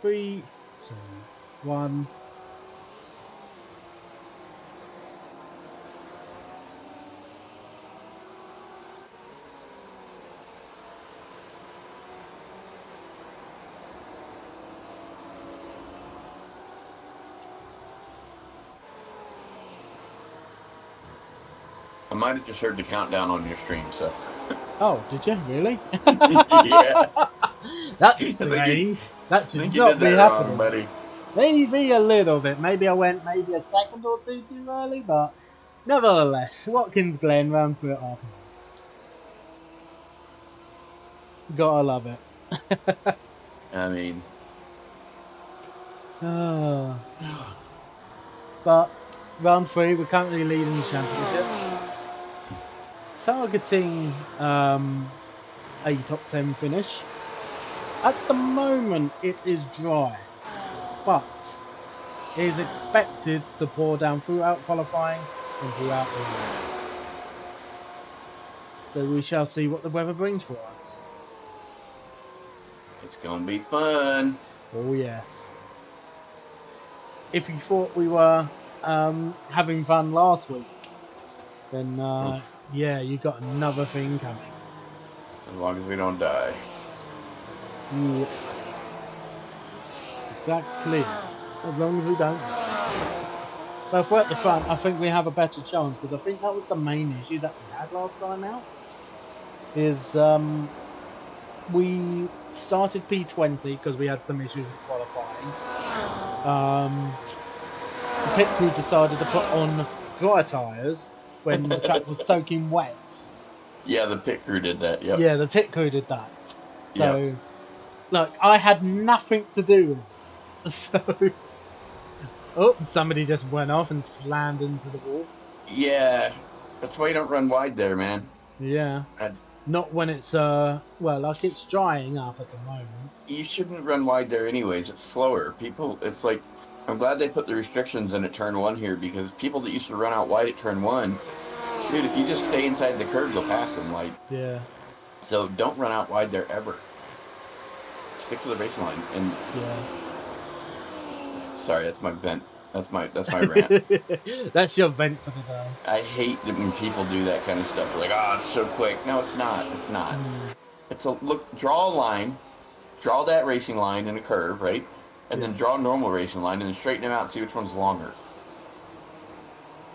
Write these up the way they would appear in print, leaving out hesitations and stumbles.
3, 2, 1. I might have just heard the countdown on your stream, so. Oh, did you really? Yeah. That's strange. That should think you not did be that wrong, happening. buddy. Maybe a little bit. Maybe I went maybe a second or two too early, but nevertheless, Watkins Glen ran through it half an hour. Gotta love it. I mean. But round 3, we're currently leading the championship. Targeting a top 10 finish. At the moment, it is dry, but it is expected to pour down throughout qualifying and throughout the race. So we shall see what the weather brings for us. It's gonna be fun. Oh yes. If you thought we were having fun last week, then yeah, you got another thing coming. As long as we don't die. Yeah. It's exactly it. As long as we don't. But if we're at the front, I think we have a better chance, because I think that was the main issue that we had last time out. Is we started P20 because we had some issues with qualifying. The pit crew decided to put on dry tyres when the track was soaking wet. Yeah, the pit crew did that. Yep. Yeah, the pit crew did that. So, look, I had nothing to do with it. So, oh, somebody just went off and slammed into the wall. Yeah, that's why you don't run wide there, man. Yeah. Not when it's, well, like it's drying up at the moment. You shouldn't run wide there anyways. It's slower. People, it's like, I'm glad they put the restrictions in at turn 1 here, because people that used to run out wide at turn 1, dude, if you just stay inside the curve, you'll pass them. Like, yeah. So don't run out wide there ever. Stick to the racing line. And yeah. Sorry, that's my vent. That's my rant. That's your vent for the day. I hate it when people do that kind of stuff. They're like, oh, it's so quick. No, it's not. It's not. It's a look. Draw a line. Draw that racing line in a curve, right? And then draw a normal racing line and then straighten them out and see which one's longer.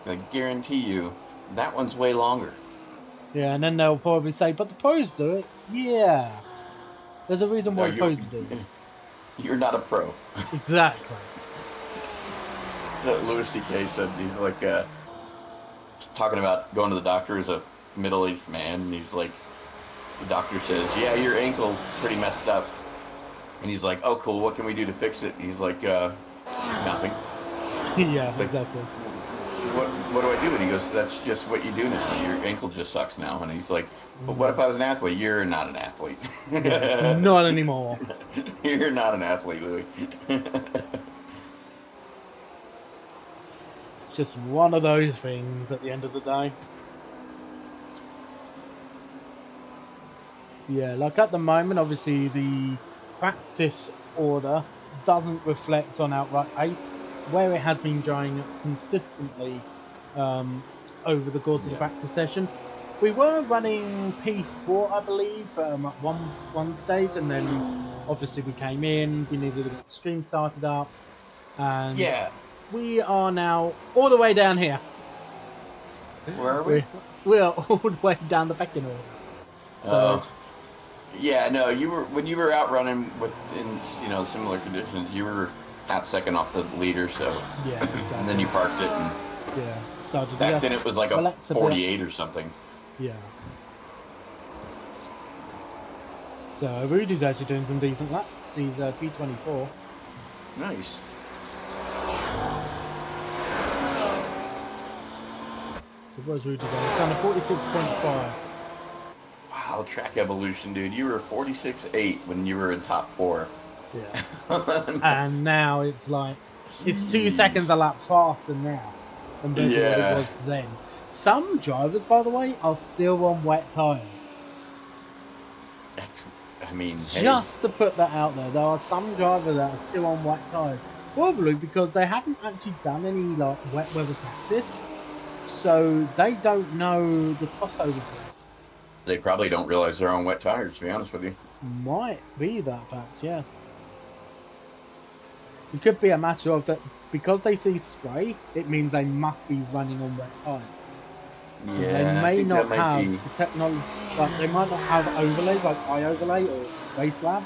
I guarantee you, that one's way longer. Yeah, and then they'll probably say, but the pros do it. Yeah. There's a reason why the pros do it. You're not a pro. Exactly. Louis C.K. said, he's like, talking about going to the doctor as a middle-aged man, and he's like, the doctor says, yeah, your ankle's pretty messed up. And he's like, oh, cool, what can we do to fix it? And he's like, nothing. Yeah, like, exactly. What do I do? And he goes, that's just what you do now. Your ankle just sucks now. And he's like, but what if I was an athlete? You're not an athlete. Yeah, not anymore. You're not an athlete, Louis. Just one of those things at the end of the day. Yeah, like at the moment, obviously the practice order doesn't reflect on outright pace, where it has been drying up consistently over the course of the practice session. We were running P4, I believe, at one stage, and then obviously we came in, we needed to get the stream started up, and we are now all the way down here. Where are we? We are all the way down the pecking order. So, yeah, no, when you were out running in similar conditions, you were half second off the leader, so yeah, exactly. And then you parked it, and started. Back then it was like a 48 or something. Yeah. So Rudy's actually doing some decent laps. He's P24. Nice. So where's Rudy going? He's down to 46.5. Wow, track evolution, dude. You were 46.8 when you were in top 4. Yeah. And now it's like, it's 2 seconds a lap faster now compared to what it was then. Some drivers, by the way, are still on wet tyres. I mean, hey, just to put that out there, there are some drivers that are still on wet tyres, probably because they haven't actually done any like wet weather practice, so they don't know the crossover point. they probably don't realize they're on wet tires, to be honest with you. Might be that fact, yeah. It could be a matter of that because they see spray, it means they must be running on wet tyres. Yeah, They I may think not that might have be. the technology, like they might not have overlays like iOverlay or RaceLab,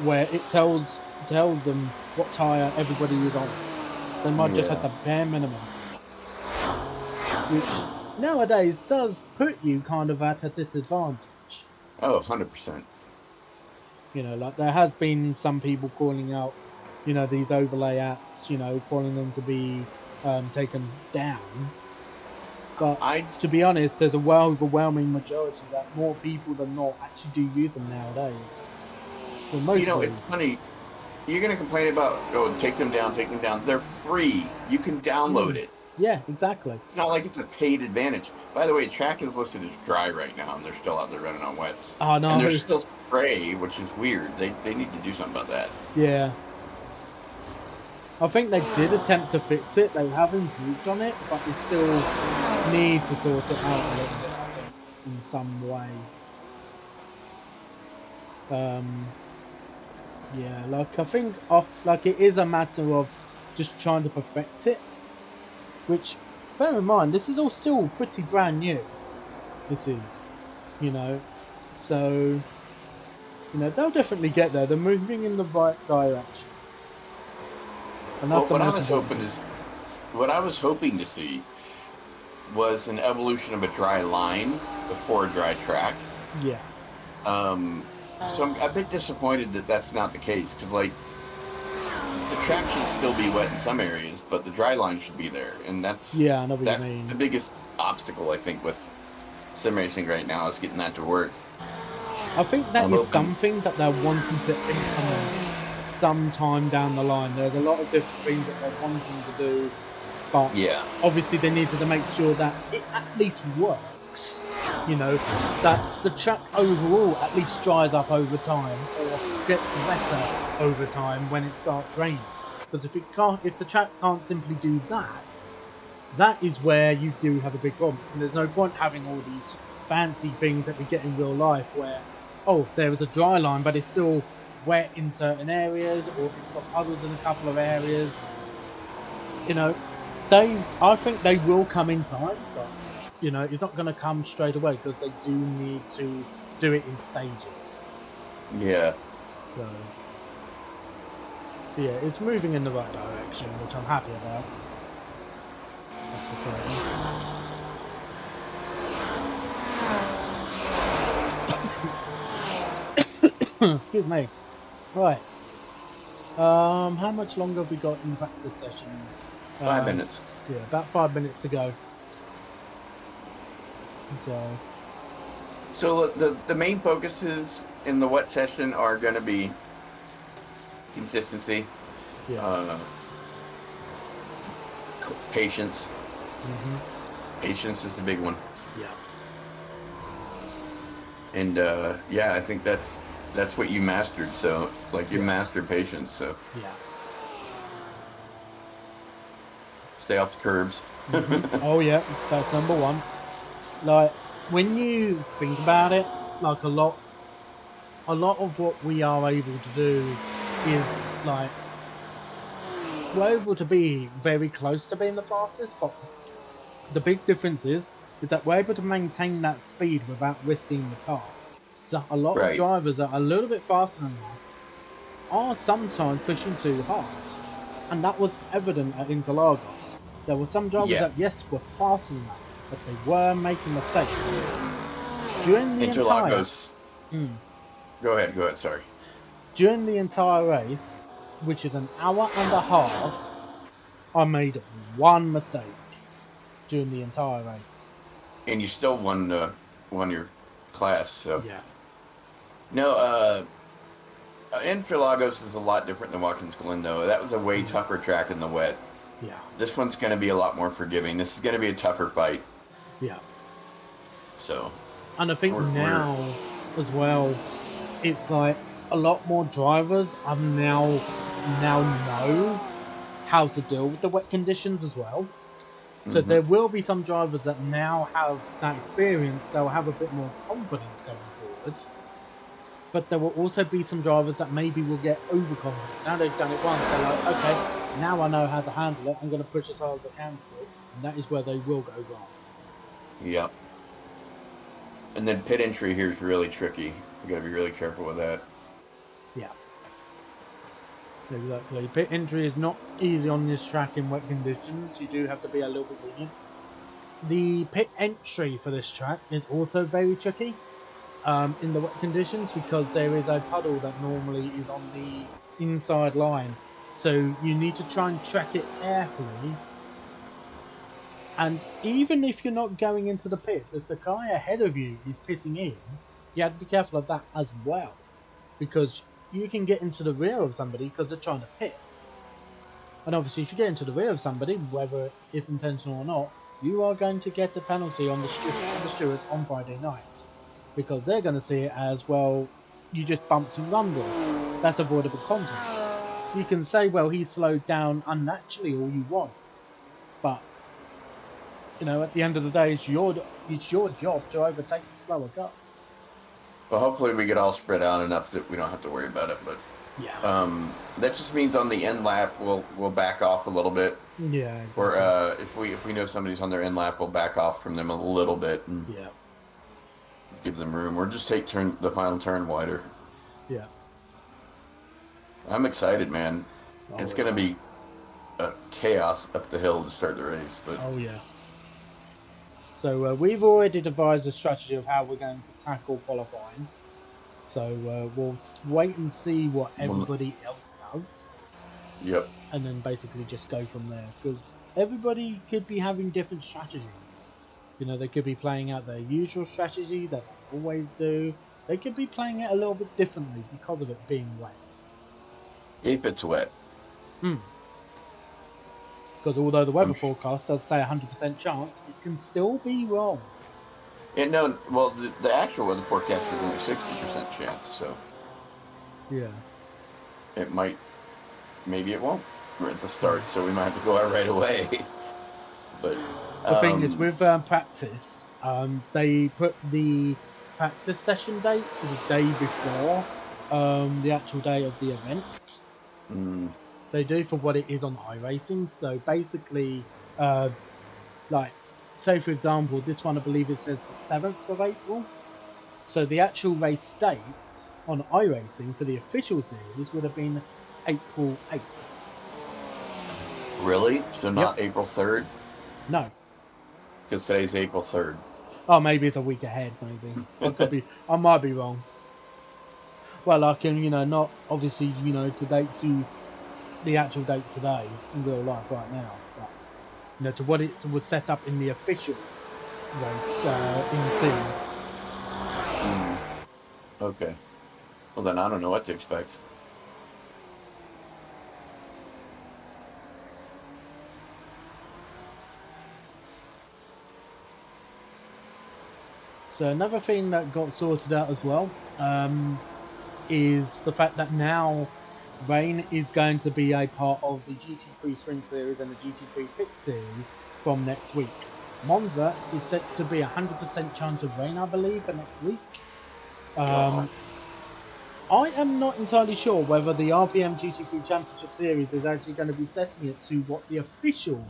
where it tells them what tyre everybody is on. They might just have Yeah. the bare minimum, which nowadays does put you kind of at a disadvantage. Oh, 100%. You know, like there has been some people calling out, you know, these overlay apps, you know, calling them to be taken down. But to be honest, there's a overwhelming majority that more people than not actually do use them nowadays. For most You know, reasons. it's funny. You're going to complain about, oh, take them down, take them down. They're free. You can download it. Yeah, exactly. It's not like it's a paid advantage. By the way, Trak is listed as dry right now, and they're still out there running on wets. Oh, no. And they're still spray, which is weird. They need to do something about that. Yeah. I think they did attempt to fix it. They have improved on it, but they still need to sort it out a little bit, I think, in some way. Yeah, like I think, like it is a matter of just trying to perfect it. Which, bear in mind, this is all still pretty brand new. This is, you know, so you know they'll definitely get there. They're moving in the right direction. And that's What I was hoping to see was an evolution of a dry line before a dry track. Yeah. So I'm a bit disappointed that that's not the case, because like the track should still be wet in some areas, but the dry line should be there, and that's I know what that's you mean. the biggest obstacle I think with sim racing right now is getting that to work. I think that is something that they're wanting to implement sometime down the line. There's a lot of different things that they're wanting to do, but yeah, obviously they need to make sure that it at least works. You know, that the track overall at least dries up over time or gets better over time when it starts raining. Because if the track can't simply do that, that is where you do have a big problem. And there's no point having all these fancy things that we get in real life where, oh, there is a dry line, but it's still wet in certain areas, or it's got puddles in a couple of areas. You know, I think they will come in time, but you know, it's not going to come straight away because they do need to do it in stages. Yeah. So, yeah, it's moving in the right direction, which I'm happy about. That's for certain. Excuse me. Right. How much longer have we got in the practice session? 5 minutes. Yeah, about 5 minutes to go. So the main focuses in the wet session are going to be consistency, patience. Patience is the big one. Yeah. And yeah, I think that's what you mastered. So like you mastered patience. So yeah. Stay off the curbs. Oh yeah, that's number one. Like when you think about it, like a lot of what we are able to do is like we're able to be very close to being the fastest, but the big difference is that we're able to maintain that speed without risking the car. So a lot of drivers that are a little bit faster than us are sometimes pushing too hard, and that was evident at Interlagos. There were some drivers that yes were faster than us, but they were making mistakes during the Interlagos. Go ahead. Sorry. During the entire race, which is an hour and a half, I made one mistake during the entire race. And you still won your class. So yeah. No, Interlagos is a lot different than Watkins Glen, though. That was a way tougher track in the wet. Yeah. This one's going to be a lot more forgiving. This is going to be a tougher fight. Yeah. So. And I think now, as well, it's like a lot more drivers are now know how to deal with the wet conditions as well. So there will be some drivers that now have that experience. They'll have a bit more confidence going forward. But there will also be some drivers that maybe will get overconfident. Now they've done it once, they're like, okay, now I know how to handle it. I'm going to push as hard as I can still. And that is where they will go wrong. Yep. And then pit entry here is really tricky. You got to be really careful with that. Yeah. Exactly. Pit entry is not easy on this track in wet conditions. You do have to be a little bit lenient. The pit entry for this track is also very tricky in the wet conditions because there is a puddle that normally is on the inside line. So you need to try and track it carefully. And even if you're not going into the pits, if the guy ahead of you is pitting in, you have to be careful of that as well. Because you can get into the rear of somebody because they're trying to pit. And obviously if you get into the rear of somebody, whether it's intentional or not, you are going to get a penalty on the stewards on Friday night. Because they're going to see it as, well, you just bumped and rumbled. That's avoidable contact. You can say, well, he slowed down unnaturally all you want. But, you know, at the end of the day, it's your job to overtake the slower car. Well, hopefully we get all spread out enough that we don't have to worry about it. But yeah, that just means on the end lap we'll back off a little bit. Yeah. Exactly. Or if we know somebody's on their end lap, we'll back off from them a little bit and give them room, or just take the final turn wider. Yeah. I'm excited, man. It's gonna be a chaos up the hill to start the race, but So we've already devised a strategy of how we're going to tackle qualifying. So we'll wait and see what everybody else does. Yep. And then basically just go from there. Because everybody could be having different strategies. You know, they could be playing out their usual strategy that they always do. They could be playing it a little bit differently because of it being wet. If it's wet. Because although the weather forecast does say 100% chance, it can still be wrong. Yeah, no, well, the actual weather forecast is only 60% chance, so... Yeah. It might... Maybe it won't. We're at the start, so we might have to go out right away. But... The thing is, with practice, they put the practice session date to the day before the actual day of the event. They do for what it is on iRacing. So basically, like, say for example, this one I believe it says the 7th of April. So the actual race date on iRacing for the official series would have been April 8th. Really? So not April 3rd? No. Because today's April 3rd. Oh, maybe it's a week ahead, maybe. I could be, I might be wrong. Well, I can, you know, not obviously, you know, to date to the actual date today in real life right now, but, you know, to what it was set up in the official race in Sim. Okay. Well, then I don't know what to expect. So another thing that got sorted out as well is the fact that now rain is going to be a part of the GT3 Spring Series and the GT3 Pit Series from next week. Monza is set to be 100% chance of rain, I believe, for next week. I am not entirely sure whether the RPM GT3 Championship Series is actually going to be setting it to what the official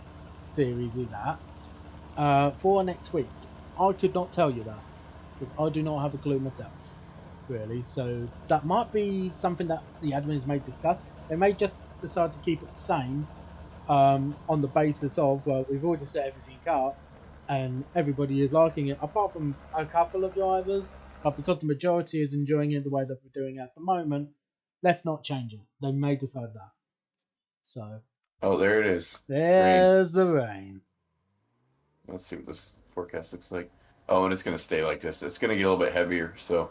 series is at for next week. I could not tell you that, because I do not have a clue myself, really. So that might be something that the admins may discuss. They may just decide to keep it the same on the basis of, well, we've already set everything up and everybody is liking it, apart from a couple of drivers. But because the majority is enjoying it the way that we're doing it at the moment, let's not change it. They may decide that. So. Oh, there it is. There's the rain. Let's see what this forecast looks like. Oh, and it's going to stay like this. It's going to get a little bit heavier. So,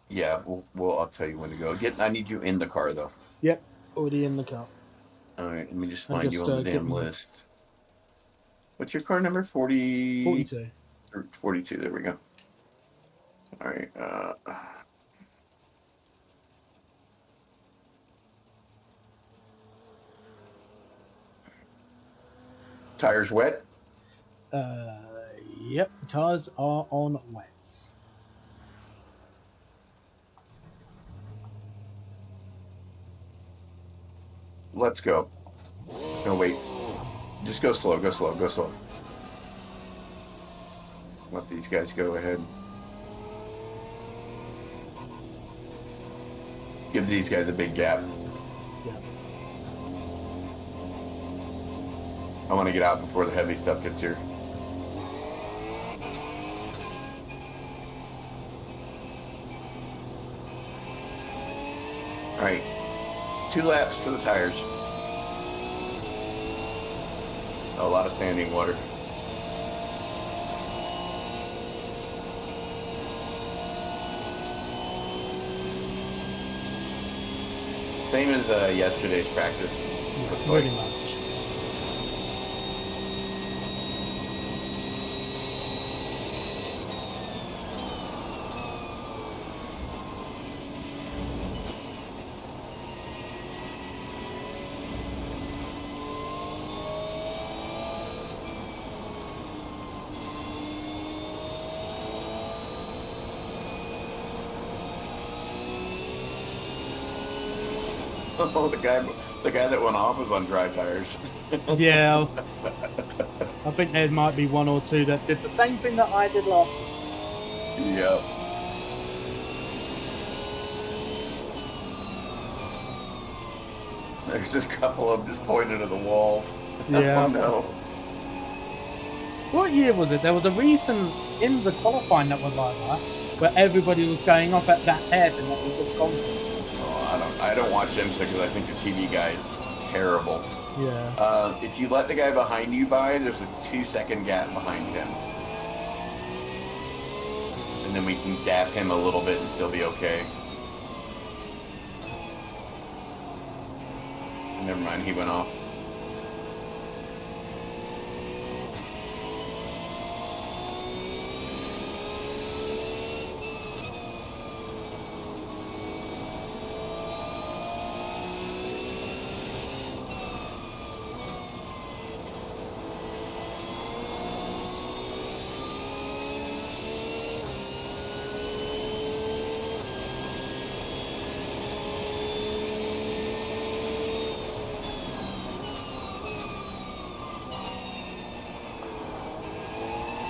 yeah, I'll tell you when to go. I need you in the car, though. Yep, already in the car. All right, let me just find you on the damn list. What's your car number? 42. 42, there we go. All right. Tires wet? Yep, tires are on wets. Let's go. No, wait. Just go slow, go slow, go slow. Let these guys go ahead. Give these guys a big gap. Yeah. I want to get out before the heavy stuff gets here. All right, 2 laps for the tires. A lot of standing water. Same as yesterday's practice. Looks Pretty like. much. Oh, the guy that went off was on dry tires. Yeah. I think there might be 1 or 2 that did the same thing that I did last week. Yep. There's just a couple of them just pointing at the walls. Yeah. Oh, no. What year was it? There was a recent IMSA qualifying that was like that, where everybody was going off at that hairpin that we just gone through. Oh, I don't watch IMSA because I think the TV guy's terrible. Yeah. If you let the guy behind you by, there's a 2-second gap behind him. And then we can gap him a little bit and still be okay. Never mind, he went off.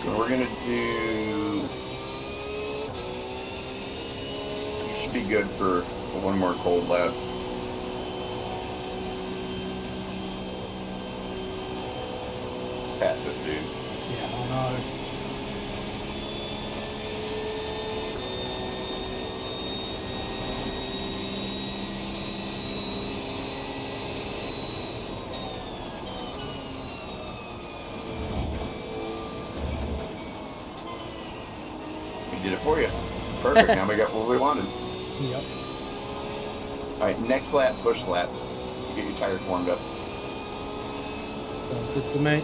So we're gonna do. You should be good for 1 more cold lap. Pass this dude. Yeah, I know. We did it for you. Perfect. Now we got what we wanted. Yep. All right, next lap, push lap. So get your tires warmed up. Sounds good to me.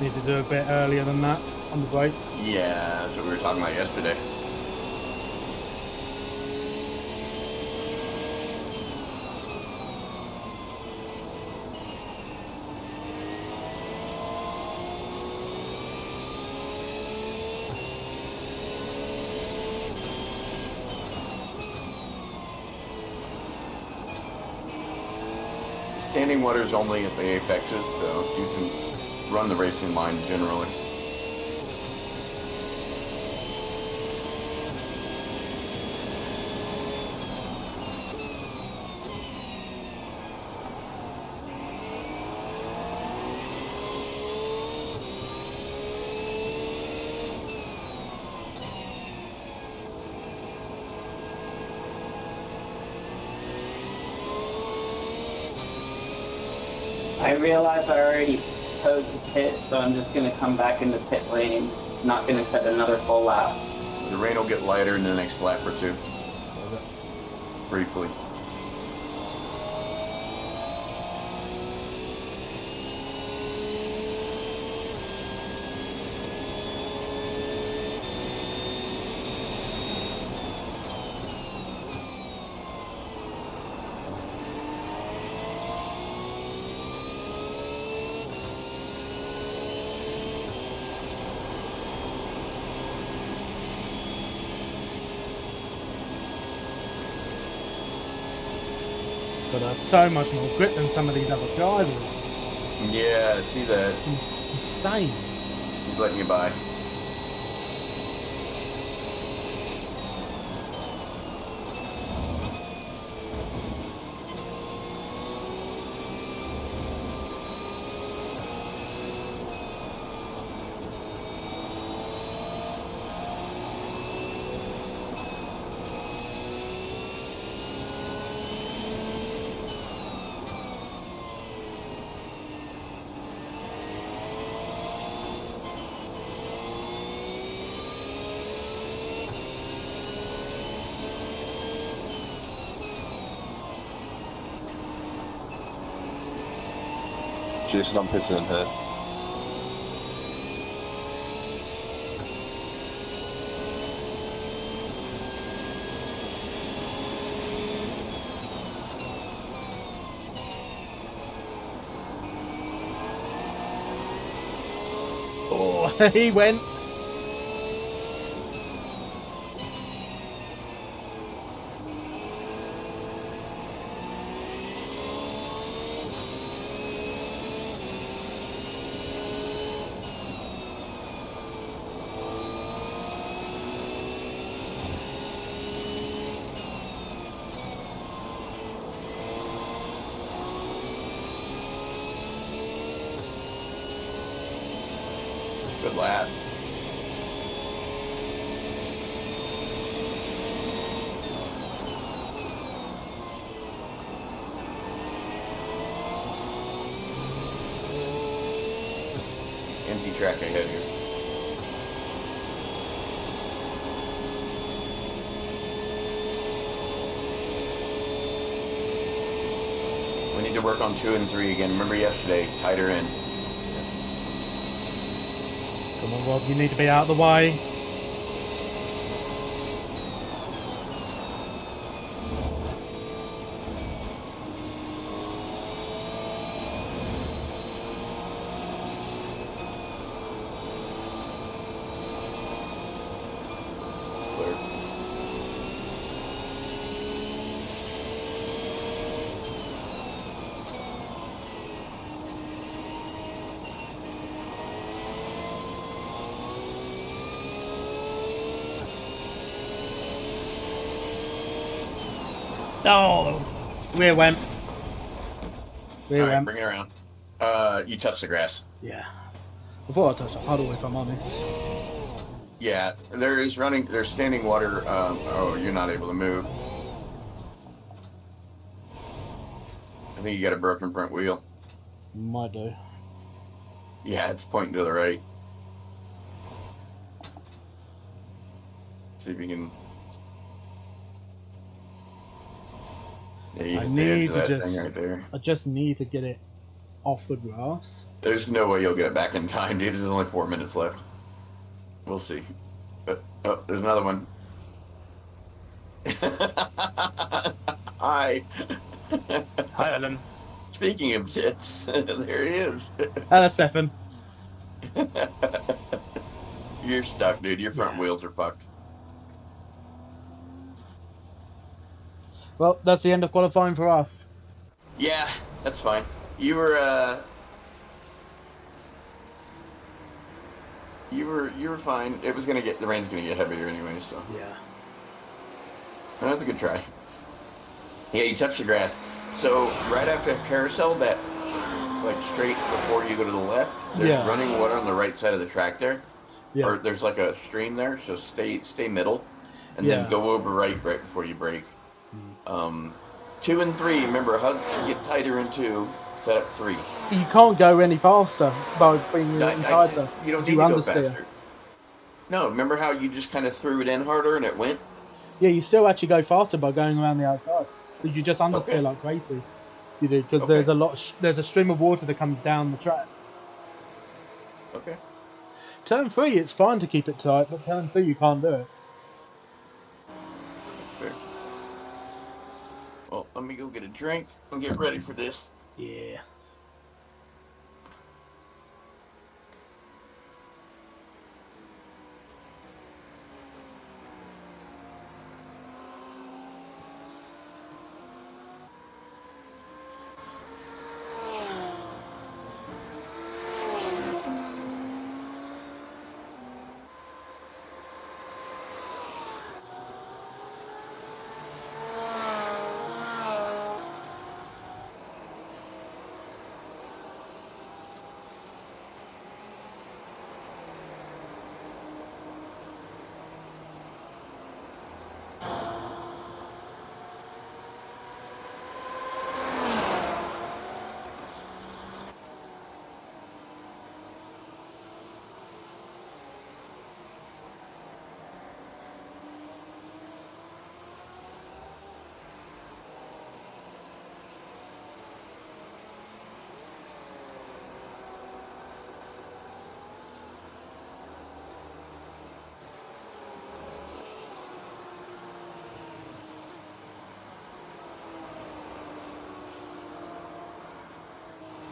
Need to do a bit earlier than that on the brakes. Yeah, that's what we were talking about yesterday. Standing water is only at the apexes, so you can run the racing line generally. I realize I already towed the pit, so I'm just going to come back into pit lane. Not going to cut another full lap. The rain will get lighter in the next lap or two. Briefly. Got so much more grip than some of these other drivers. Yeah, I see that. Insane. He's letting you by. Jason, I'm pitching in here. Oh, he went. Good lap. Empty track ahead here. We need to work on 2 and 3 again. Remember yesterday, tighter in. Come on, Rob, you need to be out of the way. Clear. Oh, rear went. Rear All right, went. bring it around. You touched the grass. Yeah. I thought I touched a puddle, if I'm honest. Yeah, there's standing water. Oh, you're not able to move. I think you got a broken front wheel. Might do. Yeah, it's pointing to the right. See if you can. Yeah, you I hit the edge need of to that just. thing right there. I just need to get it off the grass. There's no way you'll get it back in time, dude. There's only 4 minutes left. We'll see. Oh, there's another one. Hi. Hi, Alan. Speaking of jets, there he is. Hello, Stefan. You're stuck, dude. Your front wheels are fucked. Well, that's the end of qualifying for us. Yeah, that's fine. You were fine. It was gonna the rain's gonna get heavier anyway, so. Yeah. That was a good try. Yeah, you touched the grass. So right after carousel, that like straight before you go to the left, there's running water on the right side of the track there. Yeah. Or there's like a stream there, so stay middle, and then go over right before you brake. 2 and 3, remember, hug, get tighter in 2, set up 3. You can't go any faster by being tighter. You don't need to go faster. No, remember how you just kind of threw it in harder and it went? Yeah, you still actually go faster by going around the outside. But you just understeer like crazy. You do, because there's a stream of water that comes down the track. Okay. Turn 3, it's fine to keep it tight, but turn 2, you can't do it. That's fair. Well, let me go get a drink and get ready for this. Yeah.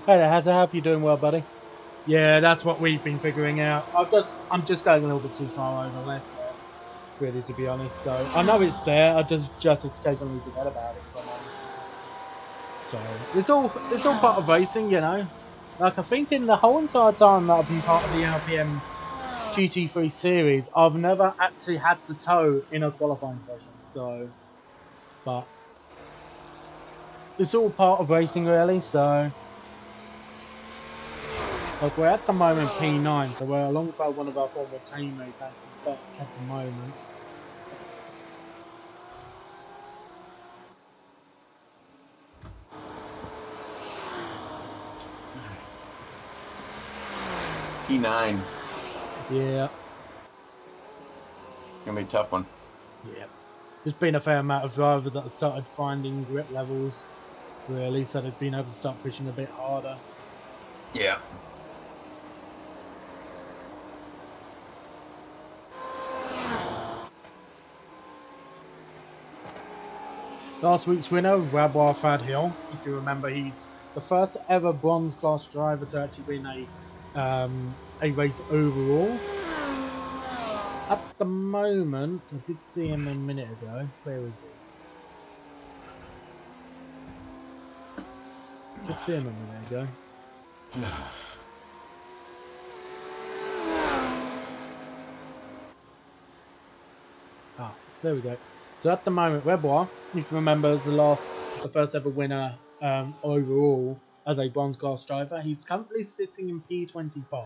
Hey there, how's it? Hope you're doing well, buddy. Yeah, that's what we've been figuring out. I'm just going a little bit too far over left there, really, to be honest. So I know it's there. I just occasionally forget about it, if I'm honest. So it's all part of racing, you know. Like, I think in the whole entire time that I've been part of the RPM GT3 series, I've never actually had to tow in a qualifying session. So, but it's all part of racing, really. So. Like, we're at the moment P9, so we're alongside one of our former teammates actually back at the moment. P9. Yeah. Gonna be a tough one. Yeah. There's been a fair amount of drivers that have started finding grip levels, really, so they've been able to start pushing a bit harder. Yeah. Last week's winner, Rabwar Fadhill, if you remember, he's the first ever bronze class driver to actually win a race overall. At the moment, I did see him a minute ago. Where is he? I did see him a minute ago. Ah, there we go. So at the moment, Rebois, if you remember, is the first ever winner overall as a bronze class driver. He's currently sitting in P25.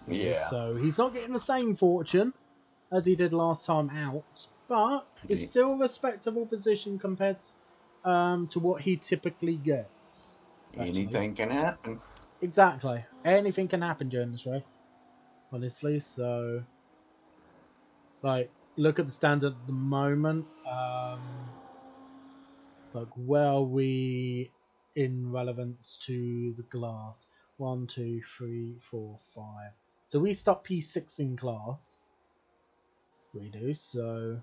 Yeah. So he's not getting the same fortune as he did last time out, but it's still a respectable position compared to what he typically gets. Actually. Anything can happen. Exactly. Anything can happen during this race, honestly. So, like, look at the standard at the moment. Like, where are we in relevance to the class. 1, 2, 3, 4, 5. So we start P6 in class. We do, so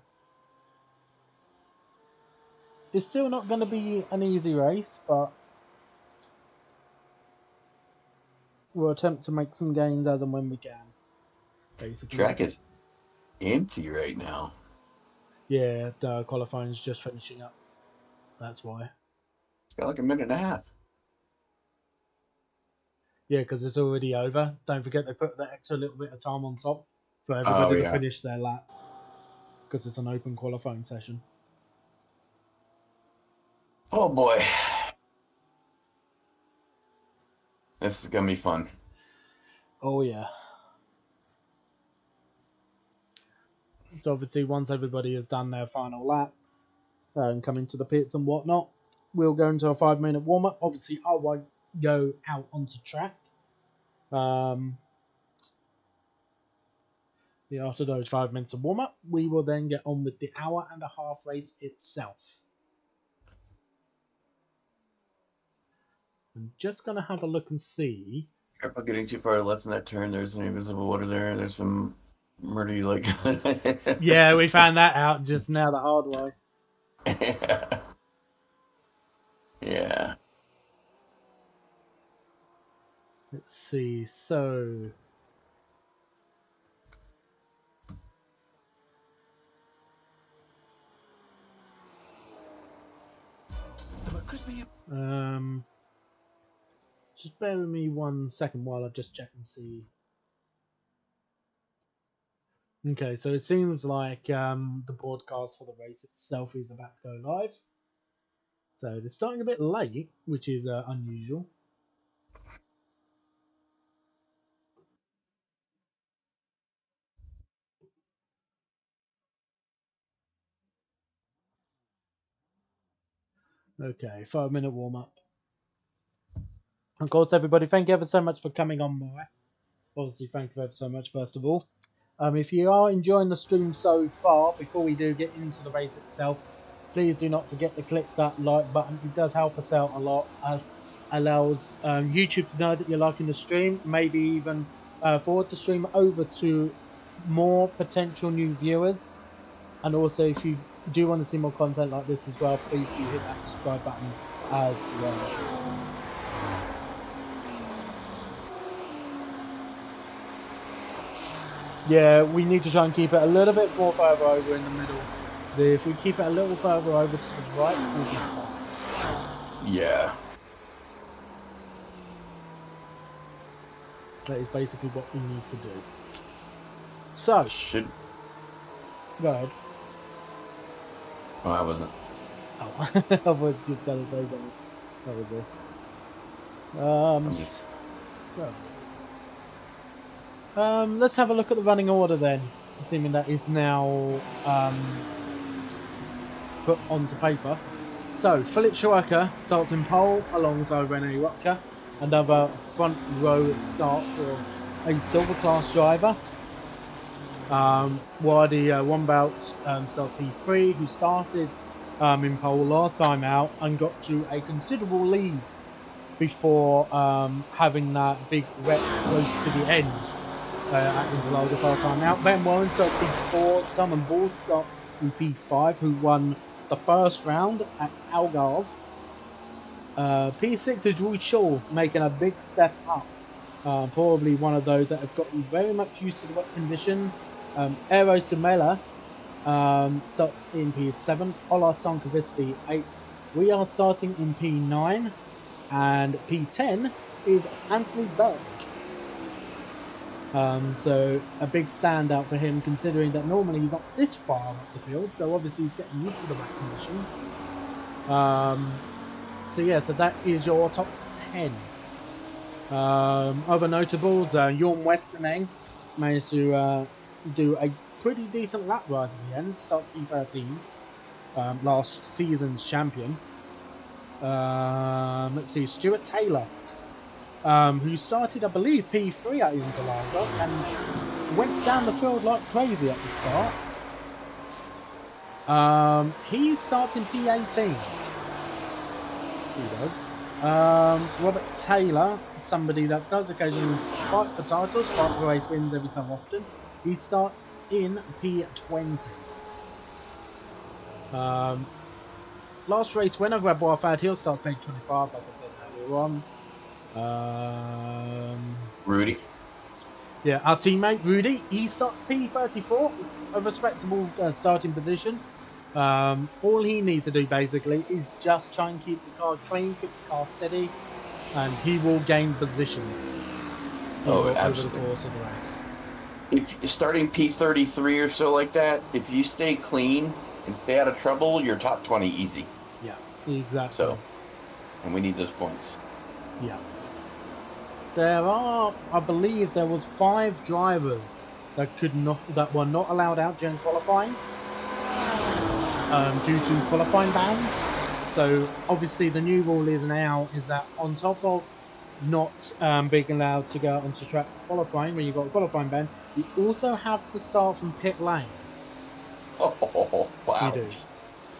it's still not going to be an easy race, but we'll attempt to make some gains as and when we can. Basically, Track is empty right now. yeah, the qualifying's just finishing up. That's why. It's got like a minute and a half. Yeah, because it's already over. Don't forget they put that extra little bit of time on top for everybody to finish their lap. Because it's an open qualifying session. Oh boy. This is going to be fun. Oh yeah. So obviously once everybody has done their final lap and come into the pits and whatnot, we'll go into a 5-minute warm-up. Obviously I won't go out onto track. After those 5 minutes of warm-up, we will then get on with the 1.5-hour race itself. I'm just going to have a look and see. Careful getting too far left in that turn. There's some invisible water there. There's some murdy, like... Yeah, we found that out just now the hard way. Yeah. Let's see, so... Just bear with me 1 second while I just check and see. Okay, so it seems like the broadcast for the race itself is about to go live. So they're starting a bit late, which is unusual. Okay, 5-minute warm-up. Of course, everybody, thank you ever so much for coming on by. Obviously, thank you ever so much, first of all. If you are enjoying the stream so far, before we do get into the race itself, please do not forget to click that like button. It does help us out a lot. Allows YouTube to know that you're liking the stream. Maybe even forward the stream over to more potential new viewers. And also, if you do want to see more content like this as well, please do hit that subscribe button as well. Yeah, we need to try and keep it a little bit more further over in the middle. If we keep it a little further over to the right, we'll be fine. Yeah. That is basically what we need to do. So, go ahead. Oh, I wasn't. Oh, I was just going to say something. That was all. Let's have a look at the running order then, assuming that is now put onto paper. So, Philip Schwarker starts in pole alongside Rene Rutker. Another front row start for a silver class driver. Wadi Wombout starts P3, who started in pole last time out and got to a considerable lead before having that big wreck close to the end at Interlaga first time out. Ben Warren starts P4, Simon Ball starts in P5, who won the first round at Algarve. P6 is Rui Shaw making a big step up. Probably one of those that have gotten very much used to the wet conditions. Eero Sumela starts in P7, Ola Sankovic P8. We are starting in P9, and P10 is Anthony Burke. So a big standout for him, considering that normally he's not this far up the field, so obviously he's getting used to the wet conditions. So yeah, so that is your top 10. Other notables, Jorn Westerning managed to do a pretty decent lap ride at the end, start P13, last season's champion. Let's see, Stuart Taylor, who started, I believe, P3 at Interlagos and went down the field like crazy at the start. He starts in P18. He does. Robert Taylor, somebody that does occasionally fight for titles, but race wins every so often. He starts in P20. Last race winner, Red Bar Fad Hill, starts P25, like I said earlier on. Rudy. Yeah, our teammate Rudy, he starts P34, a respectable starting position. All he needs to do basically is just try and keep the car clean, keep the car steady, and he will gain positions over the course of the race. If you're starting P33 or so like that, if you stay clean and stay out of trouble, you're top 20 easy. Yeah, exactly. So, and we need those points. Yeah. There are, I believe, there was 5 drivers that were not allowed out during qualifying. Due to qualifying bans. So obviously the new rule is that on top of not being allowed to go out onto track for qualifying, when you've got a qualifying ban, you also have to start from pit lane. Oh, wow. You do.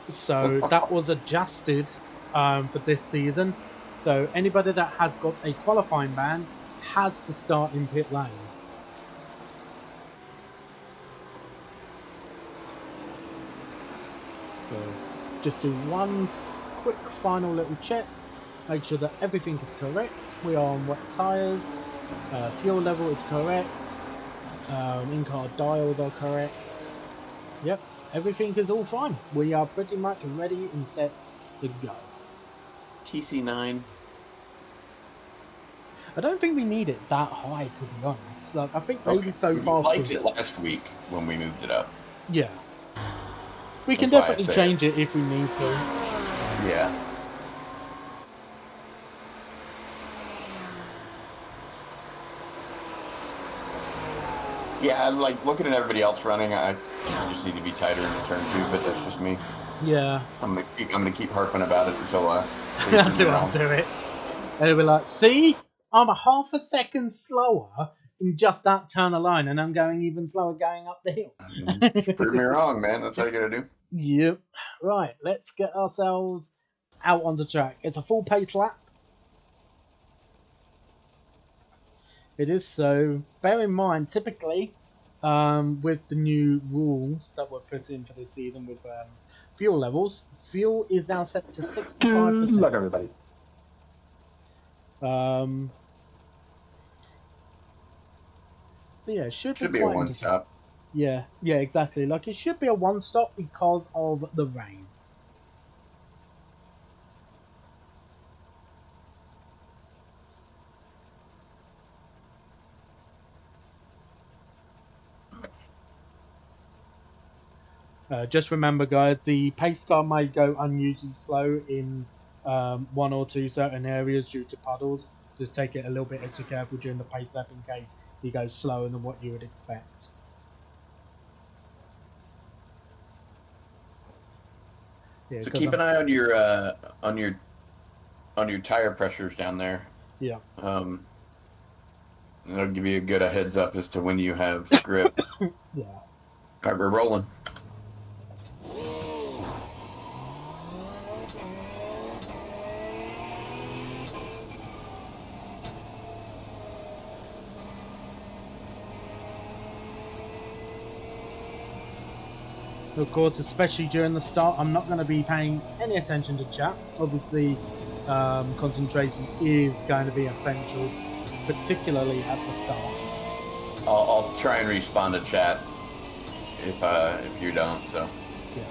So that was adjusted for this season. So anybody that has got a qualifying ban has to start in pit lane. So just do one quick final little check. Make sure that everything is correct. We are on wet tyres. Fuel level is correct. In-car dials are correct. Yep, everything is all fine. We are pretty much ready and set to go. TC9. I don't think we need it that high, to be honest. Like, I think maybe so far. We liked it last week when we moved it up. Yeah. We can That's definitely change it if we need to. Yeah. Yeah, I'm like looking at everybody else running. I just need to be tighter in the turn 2, but that's just me. Yeah. I'm gonna keep harping about it until until I do it. And it'll be like, see, I'm a half a second slower in just that turn of line, and I'm going even slower going up the hill. Prove me wrong, man. That's how you gotta do. Yep. Right, let's get ourselves out on the track. It's a full pace lap. It is, so bear in mind, typically, with the new rules that were put in for this season with fuel levels, fuel is now set to 65%. Look, everybody. But yeah, it should be a one-stop. Yeah, exactly. Like, it should be a one-stop because of the rain. Just remember, guys, the pace car may go unusually slow in 1 or 2 certain areas due to puddles. Just take it a little bit extra careful during the pace lap in case he goes slower than what you would expect. Yeah, so keep an eye on your tire pressures down there. Yeah. That'll give you a good heads up as to when you have grip. Yeah. All right, we're rolling. Of course, especially during the start, I'm not going to be paying any attention to chat. Obviously, concentration is going to be essential, particularly at the start. I'll try and respond to chat if you don't. So yeah,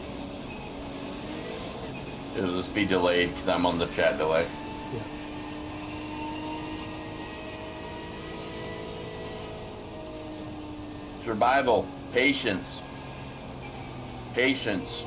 it'll just be delayed because I'm on the chat delay. Yeah. Survival, patience. Patience.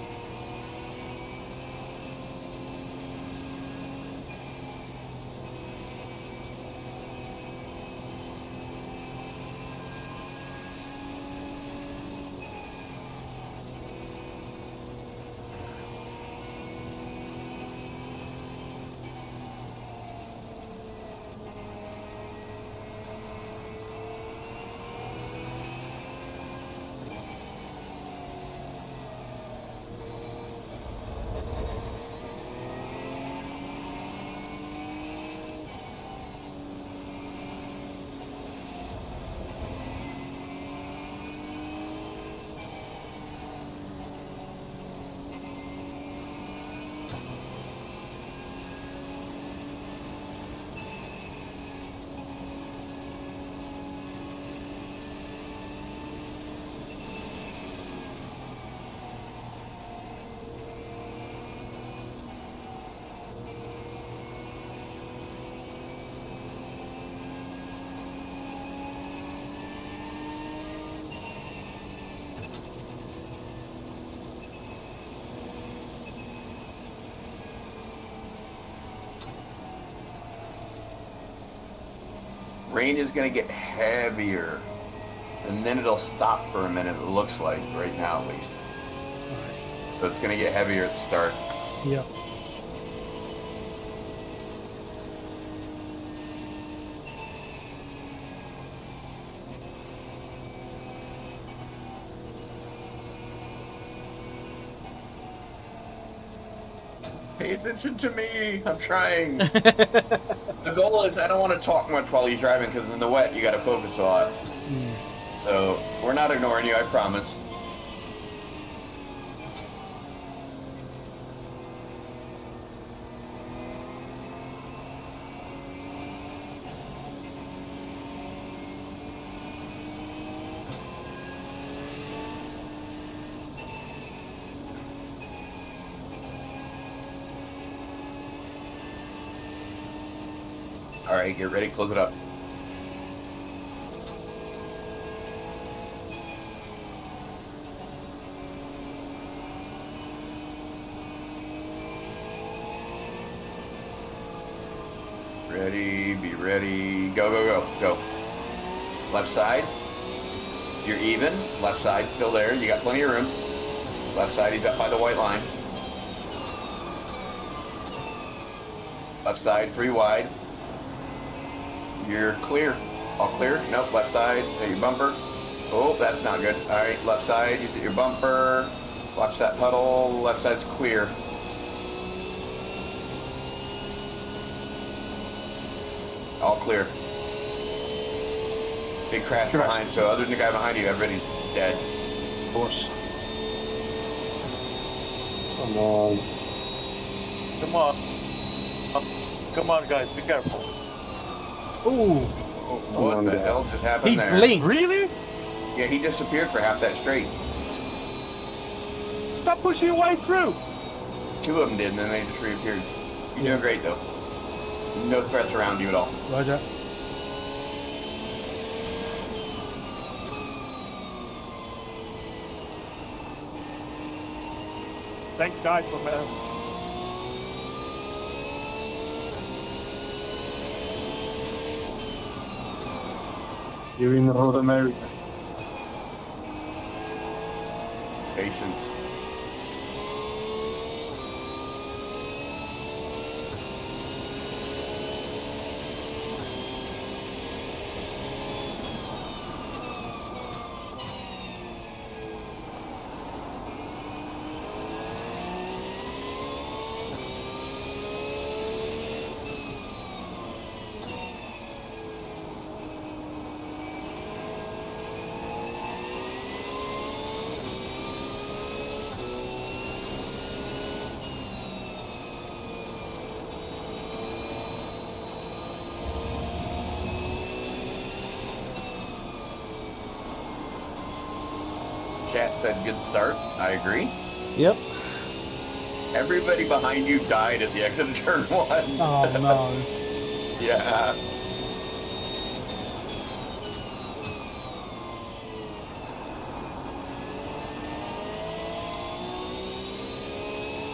Rain is going to get heavier, and then it'll stop for a minute, it looks like, right now at least. Alright. So it's going to get heavier at the start. Yep. Pay attention to me. I'm trying. The goal is I don't want to talk much while he's driving because in the wet you got to focus a lot. Mm. So we're not ignoring you, I promise. All right, get ready, close it up. Ready, be ready, go, go, go, go. Left side, you're even. Left side still there, you got plenty of room. Left side, he's up by the white line. Left side, 3 wide. You're clear. All clear? Nope, left side, hit your bumper. Oh, that's not good. All right, left side, you hit your bumper. Watch that puddle, left side's clear. All clear. Big crash behind, so other than the guy behind you, everybody's dead. Of course. Come on. Come on. Come on, guys, be careful. Ooh, Oh, what the hell just happened he there? blinked. Really? Yeah, he disappeared for half that straight. Stop pushing your way through. 2 of them did, and then they just reappeared. You're doing great, though. No threats around you at all. Roger. Thank God for me. You're in North America. Patience. Chat said good start. I agree. Yep. Everybody behind you died at the exit of turn 1. Oh no. Yeah.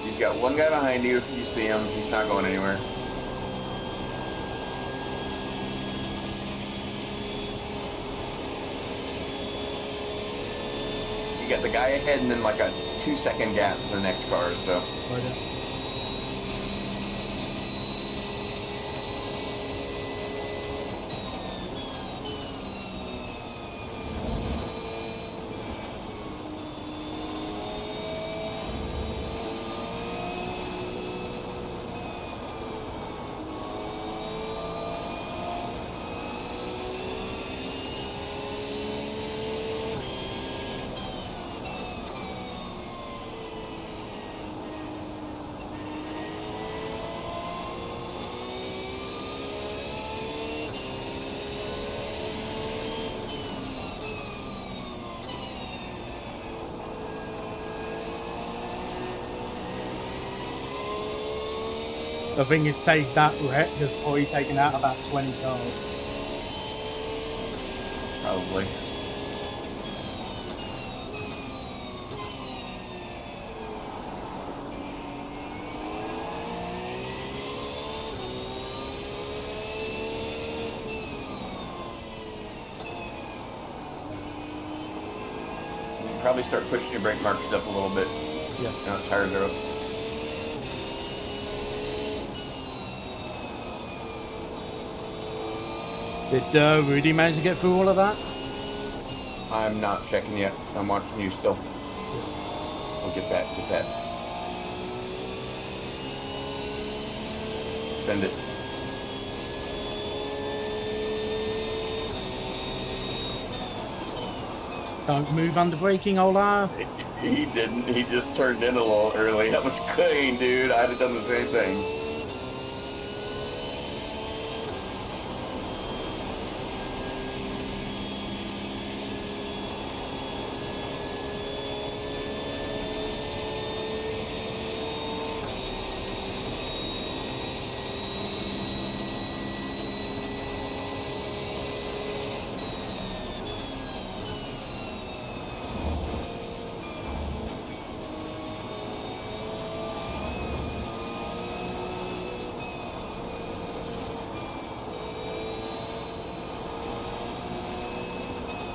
You've got one guy behind you. You see him. He's not going anywhere. You got the guy ahead and then like a 2-second gap to the next car, so. Roger. The thing is, take that wreck has probably taken out about 20 cars. Probably. probably start pushing your brake markers up a little bit. Yeah. Now the tires are up. Did Rudy manage to get through all of that? I'm not checking yet. I'm watching you still. We'll get that. Send it. Don't move under braking, Ola. He didn't. He just turned in a little early. That was clean, dude. I'd have done the same thing.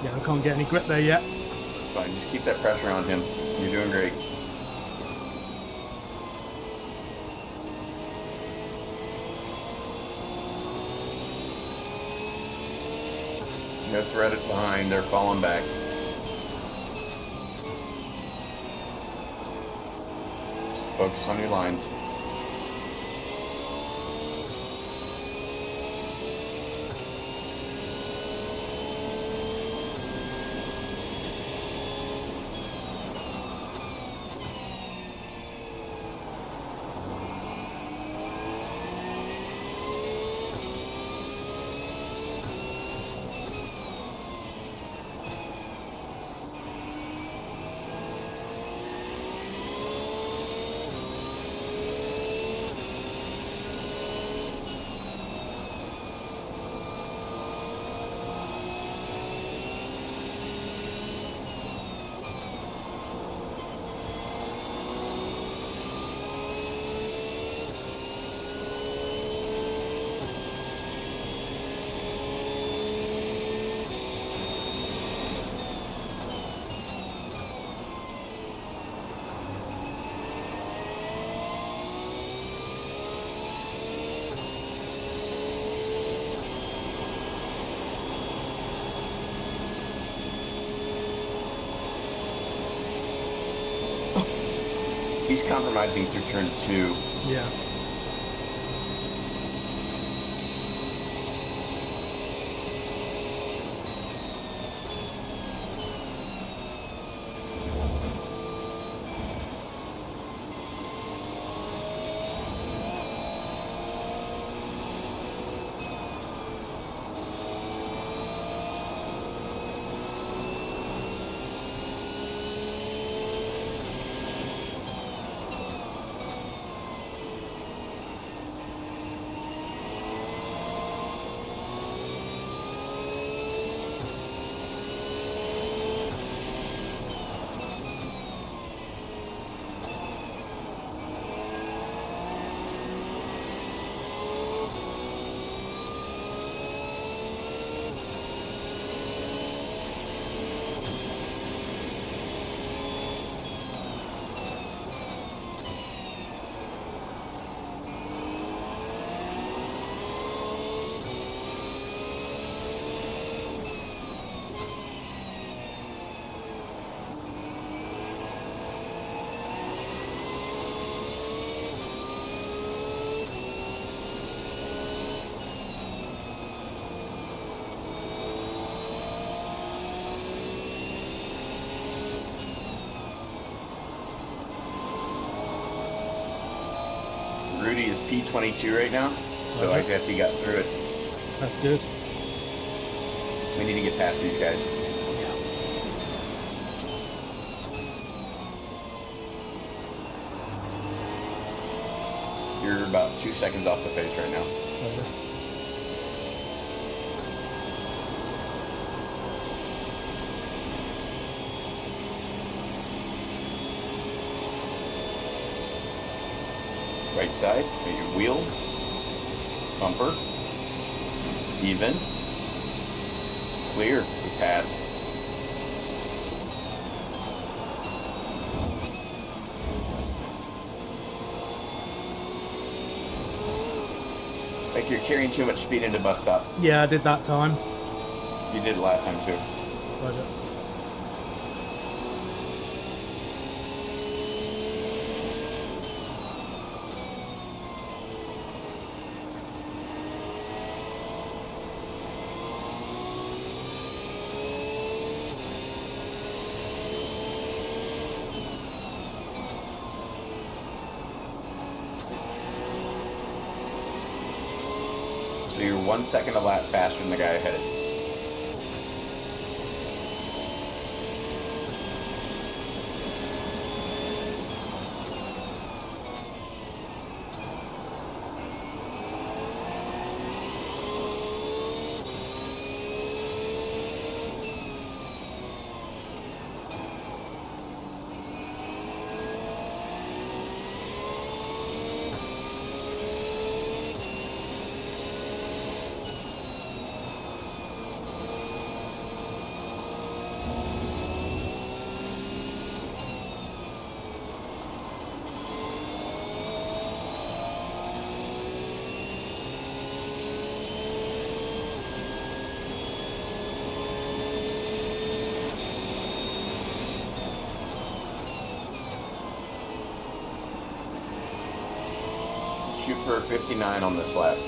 Yeah, I can't get any grip there yet. It's fine. Just keep that pressure on him. You're doing great. No thread it behind. They're falling back. Just focus on your lines. He's compromising through turn 2. Yeah. Rudy is P22 right now, so I guess he got through it. That's good. We need to get past these guys. You're about 2 seconds off the pace right now. Okay. Right side, get your wheel, bumper, even, clear, we pass. like you're carrying too much speed into bus stop. Yeah, I did that time. You did it last time too. Roger. So you're 1 second a lap faster than the guy ahead. Shoot for 59 on this lap.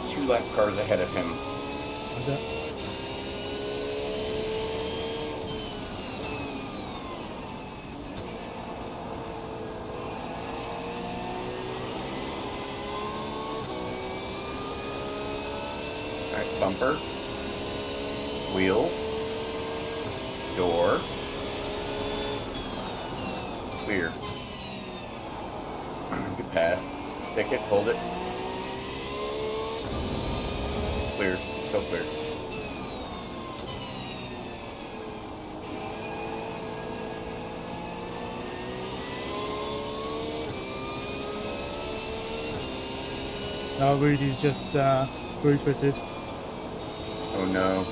Two lap cars ahead of him. Roger. Alright, bumper. Wheel. Door. Clear. Good pass. Pick it, hold it. Clear. Still clear. Rudy's just throughputed. Oh no.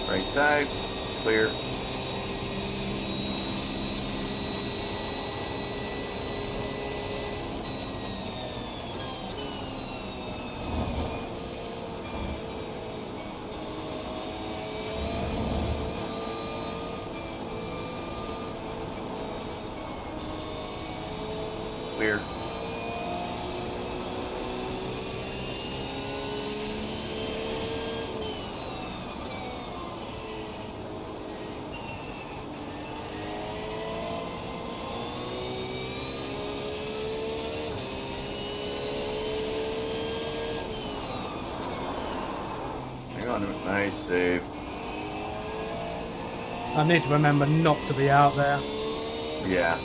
Right side, clear. Clear. Hang on, nice save. I need to remember not to be out there. Yeah.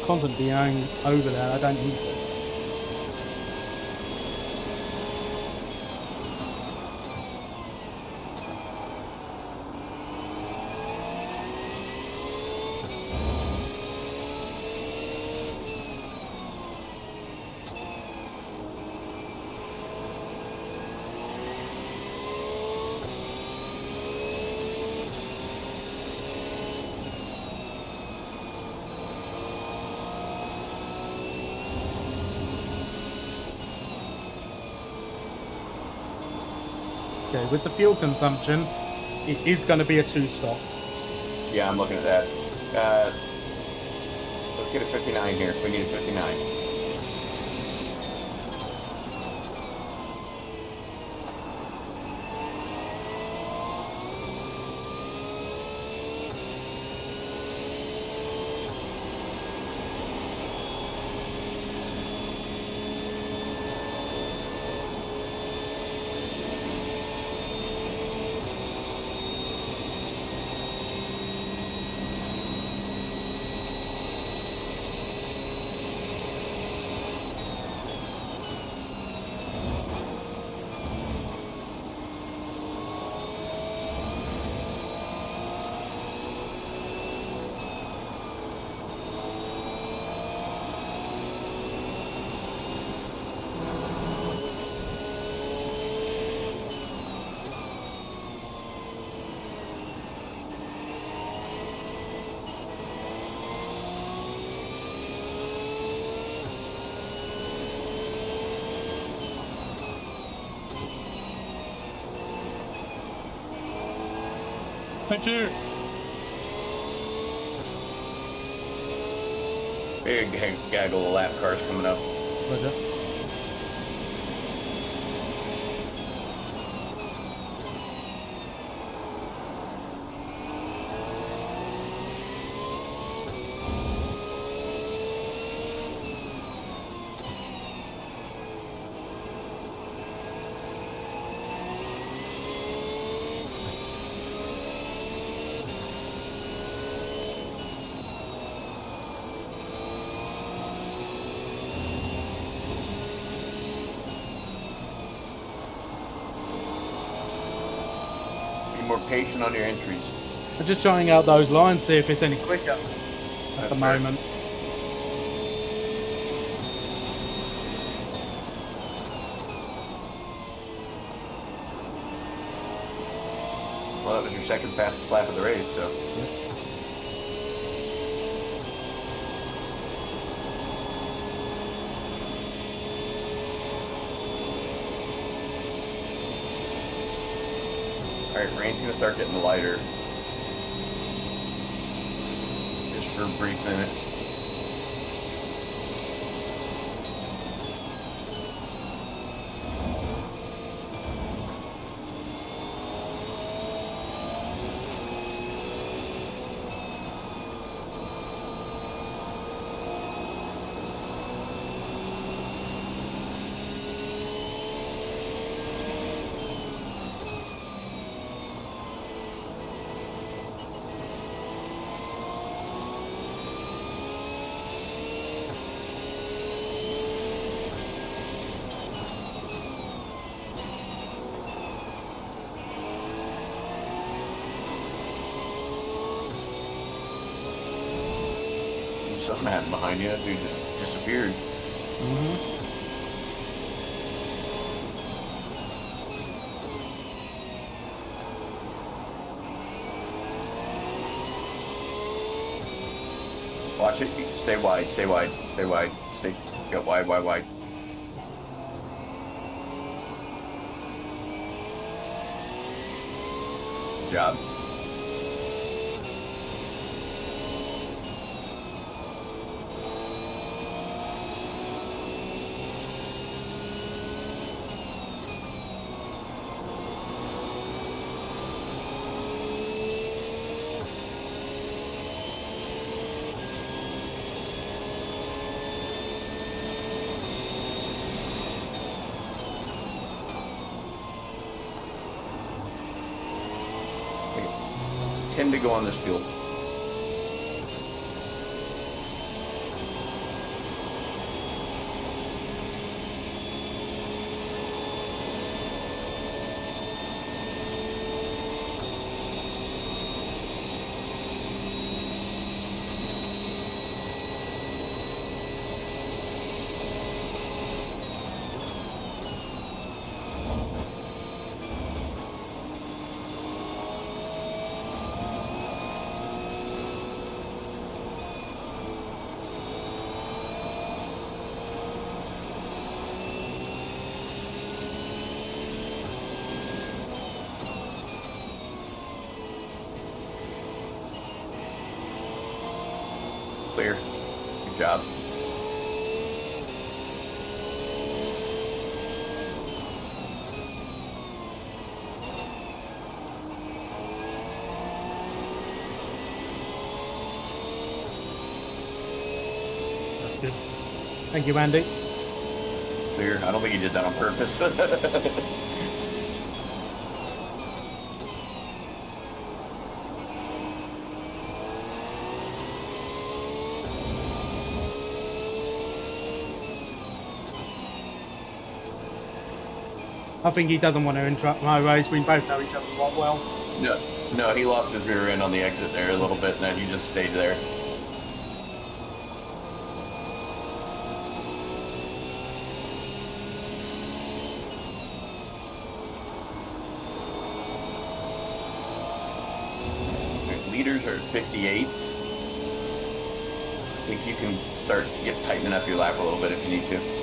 Constantly being over there. I don't need to. Okay, with the fuel consumption, it is going to be a 2-stop. Yeah, I'm looking at that. Let's get a 59 here. We need a 59. Thank you. Big gaggle of lap cars coming up. Roger. More patient on your entries. I'm just trying out those lines, see if it's any quicker at That's the fair. moment. Well, that was your second fastest lap of the race, so. Alright, rain's gonna start getting lighter. Just for a brief minute. something happened behind you. That dude just disappeared. Mm-hmm. Watch it. Stay wide. Stay wide. Stay wide. Stay. Go wide. Wide. Wide. Good job. Tend to go on this field. Clear. Good job. That's good. Thank you, Andy. Clear. I don't think he did that on purpose. I think he doesn't want to interrupt my race. We both know each other quite well. No, he lost his rear end on the exit there a little bit, and then he just stayed there. Leaders are 58s. I think you can start tightening up your lap a little bit if you need to.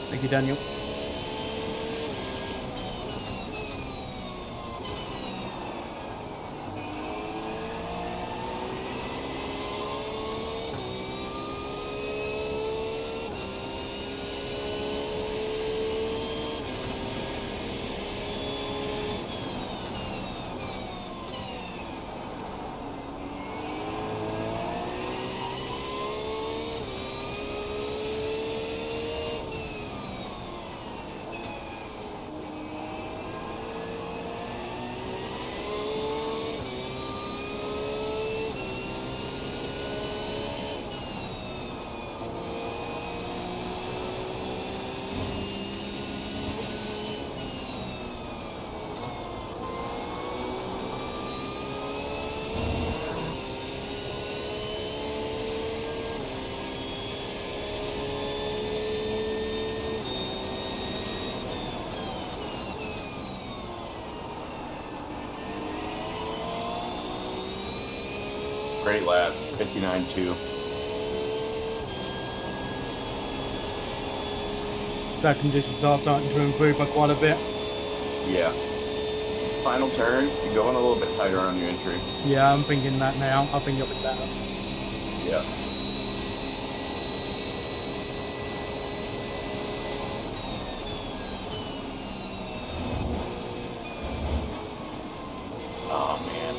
Thank you, Daniel. Great lap, 59.2. track conditions are starting to improve by quite a bit. Yeah. Final turn, you're going a little bit tighter on your entry. Yeah, I'm thinking that now. I think it'll be better. Yeah. Oh man,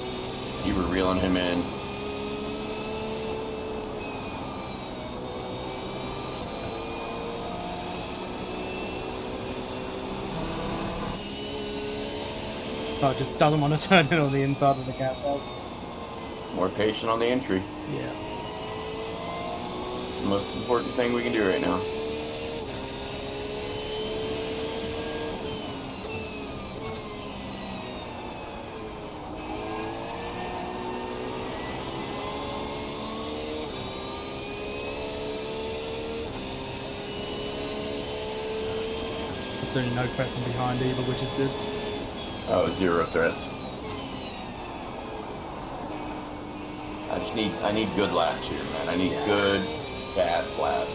you were reeling him in. I just doesn't want to turn in on the inside of the cat's house. More patient on the entry. Yeah. It's the most important thing we can do right now. It's only no threat from behind either, which is good. Oh, 0 threats. I need good laps here, man. I need good, fast laps.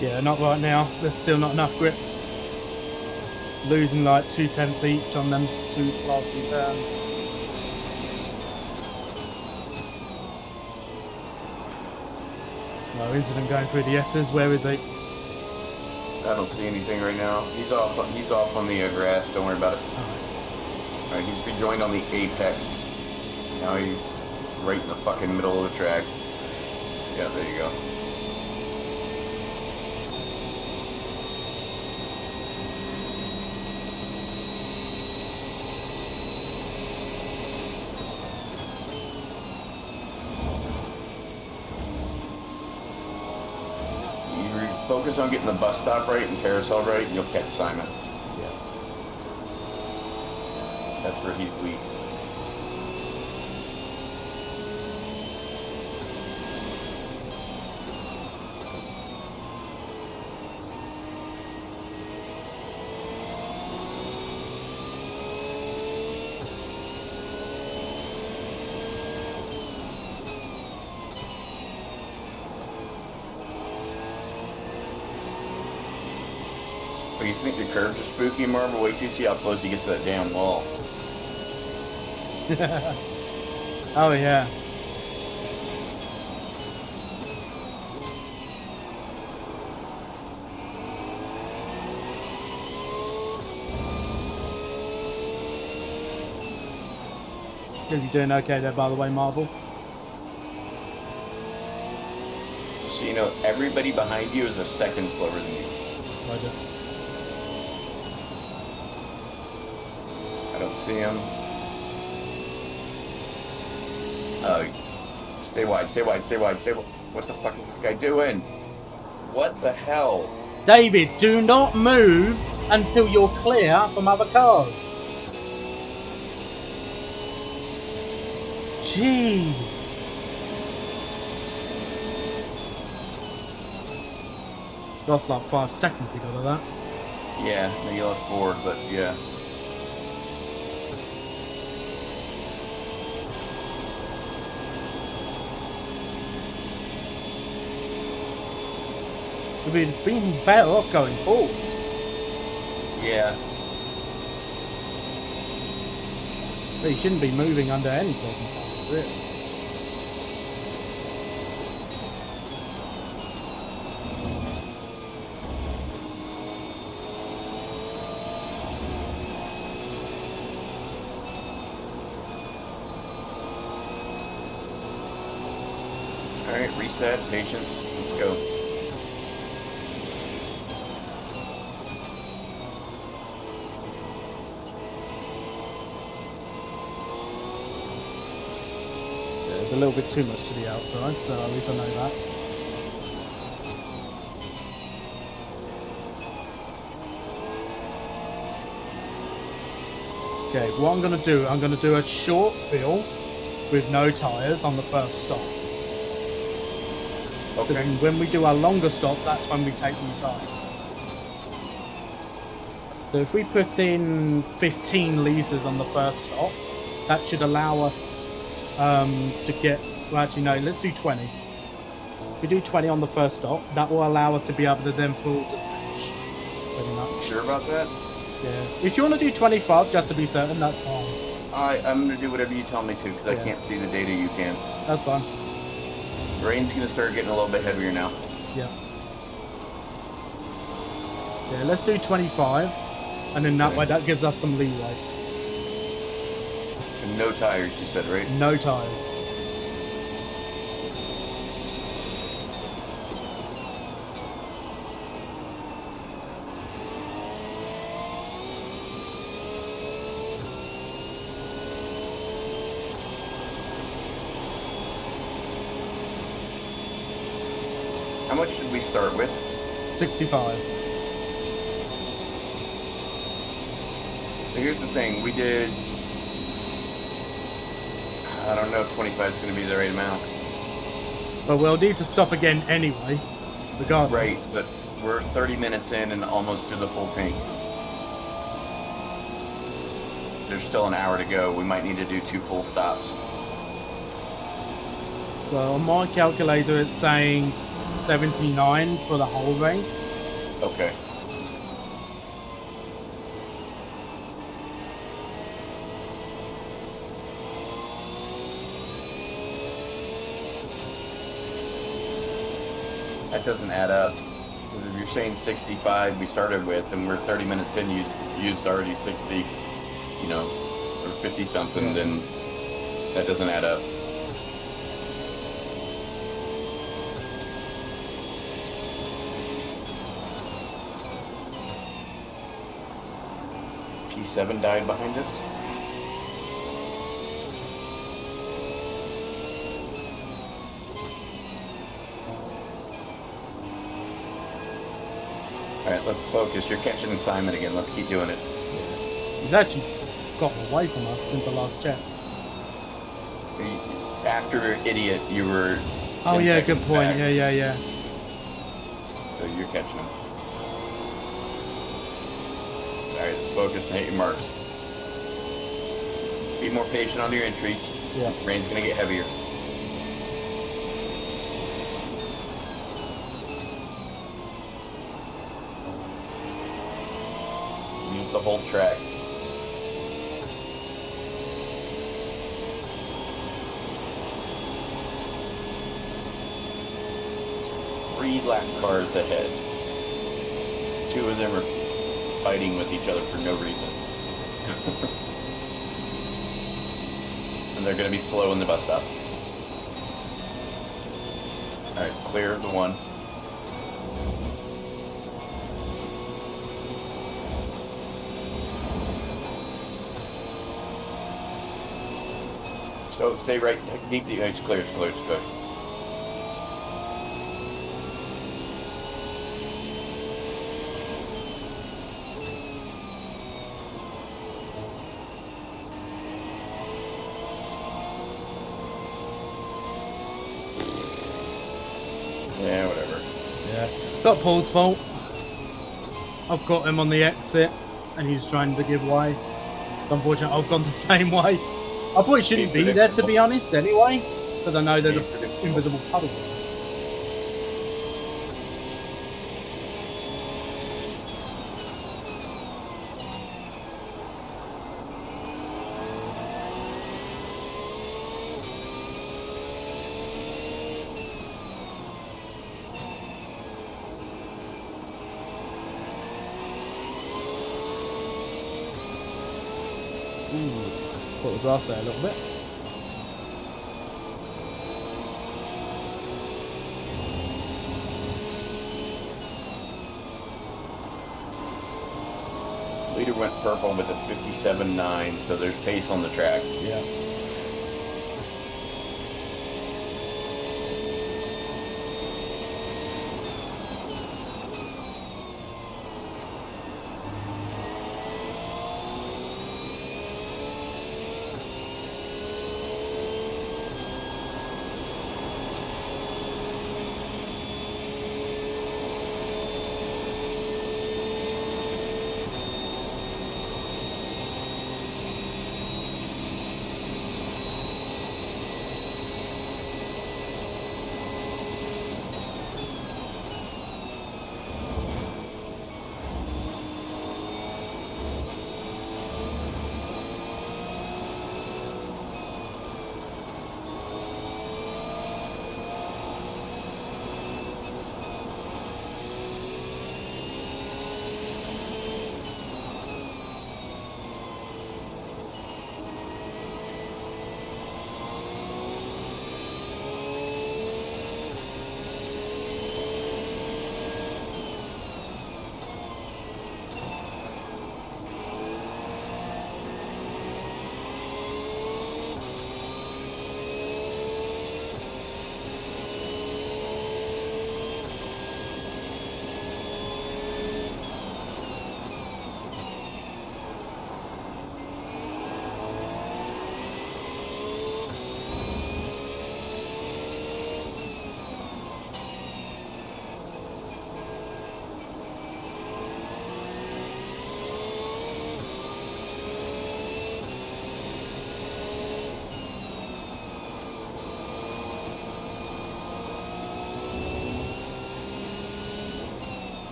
Yeah, not right now. There's still not enough grip. Losing like 2/10 each on them last two turns. No incident going through the S's. Where is he? I don't see anything right now. He's off on the grass. Don't worry about it. All right, he's rejoined on the apex. Now he's right in the fucking middle of the track. Yeah, there you go. Focus on getting the bus stop right and carousel right, and you'll catch Simon. Yeah. That's where he's weak. You think the curves are spooky, Marvel? Wait till you see how close he gets to that damn wall. Oh yeah. You're doing okay there, by the way, Marvel. So you know, everybody behind you is a second slower than you. Roger. I don't see him. Oh, stay wide, stay wide, stay wide, stay wide. What the fuck is this guy doing? What the hell? David, do not move until you're clear from other cars. Jeez. Lost like 5 seconds because of that. Yeah, no, you lost 4, but yeah. We've been better off going forward. Yeah. But you shouldn't be moving under any circumstances, really. Alright, reset, patience, let's go. There's a little bit too much to the outside, so at least I know that. Okay, what I'm going to do a short fill with no tyres on the first stop. So Okay. then when we do our longer stop, that's when we take new tyres. So if we put in 15 litres on the first stop, that should allow us to get, well actually no, let's do 20. If we do 20 on the first stop, that will allow us to be able to then pull to the finish. Pretty much. Sure about that? Yeah. If you want to do 25 just to be certain, that's fine. I'm going to do whatever you tell me to because I Yeah. can't see the data you can. That's fine. Rain's going to start getting a little bit heavier now. Yeah. Yeah, let's do 25. And then that Okay. way, that gives us some leeway. And no tires, you said, right? No tyres. How much should we start with? 65. So here's the thing, we did, I don't know if 25 is going to be the right amount. But we'll need to stop again anyway, regardless. Right, but we're 30 minutes in and almost through the full tank. There's still an hour to go. We might need to do 2 full stops. Well, on my calculator, it's saying 79 for the whole race. Okay. That doesn't add up. Because if you're saying 65 we started with, and we're 30 minutes in, used already 60, you know, or 50 something, then that doesn't add up. P7 died behind us. Alright, let's focus. You're catching Simon again. Let's keep doing it. He's actually gotten away from us since I last checked. After Idiot, you were... Oh 10 yeah, good seconds point. back, Yeah. So you're catching him. Alright, let's focus and hit your marks. Be more patient on your entries. Yeah. Rain's gonna get heavier. Use the whole track. Three lap cars ahead. 2 of them are fighting with each other for no reason. And they're going to be slow in the bus stop. Alright, clear the one. So stay right, deep, it's clear, it's clear, it's good. Yeah, whatever. Yeah. Not Paul's fault. I've got him on the exit and he's trying to give way. It's unfortunate I've gone the same way. I probably shouldn't be there, to be honest, anyway, because I know there's an invisible puddle. Put the grass there a little bit. Leader went purple with a 57.9, so there's pace on the track. Yeah.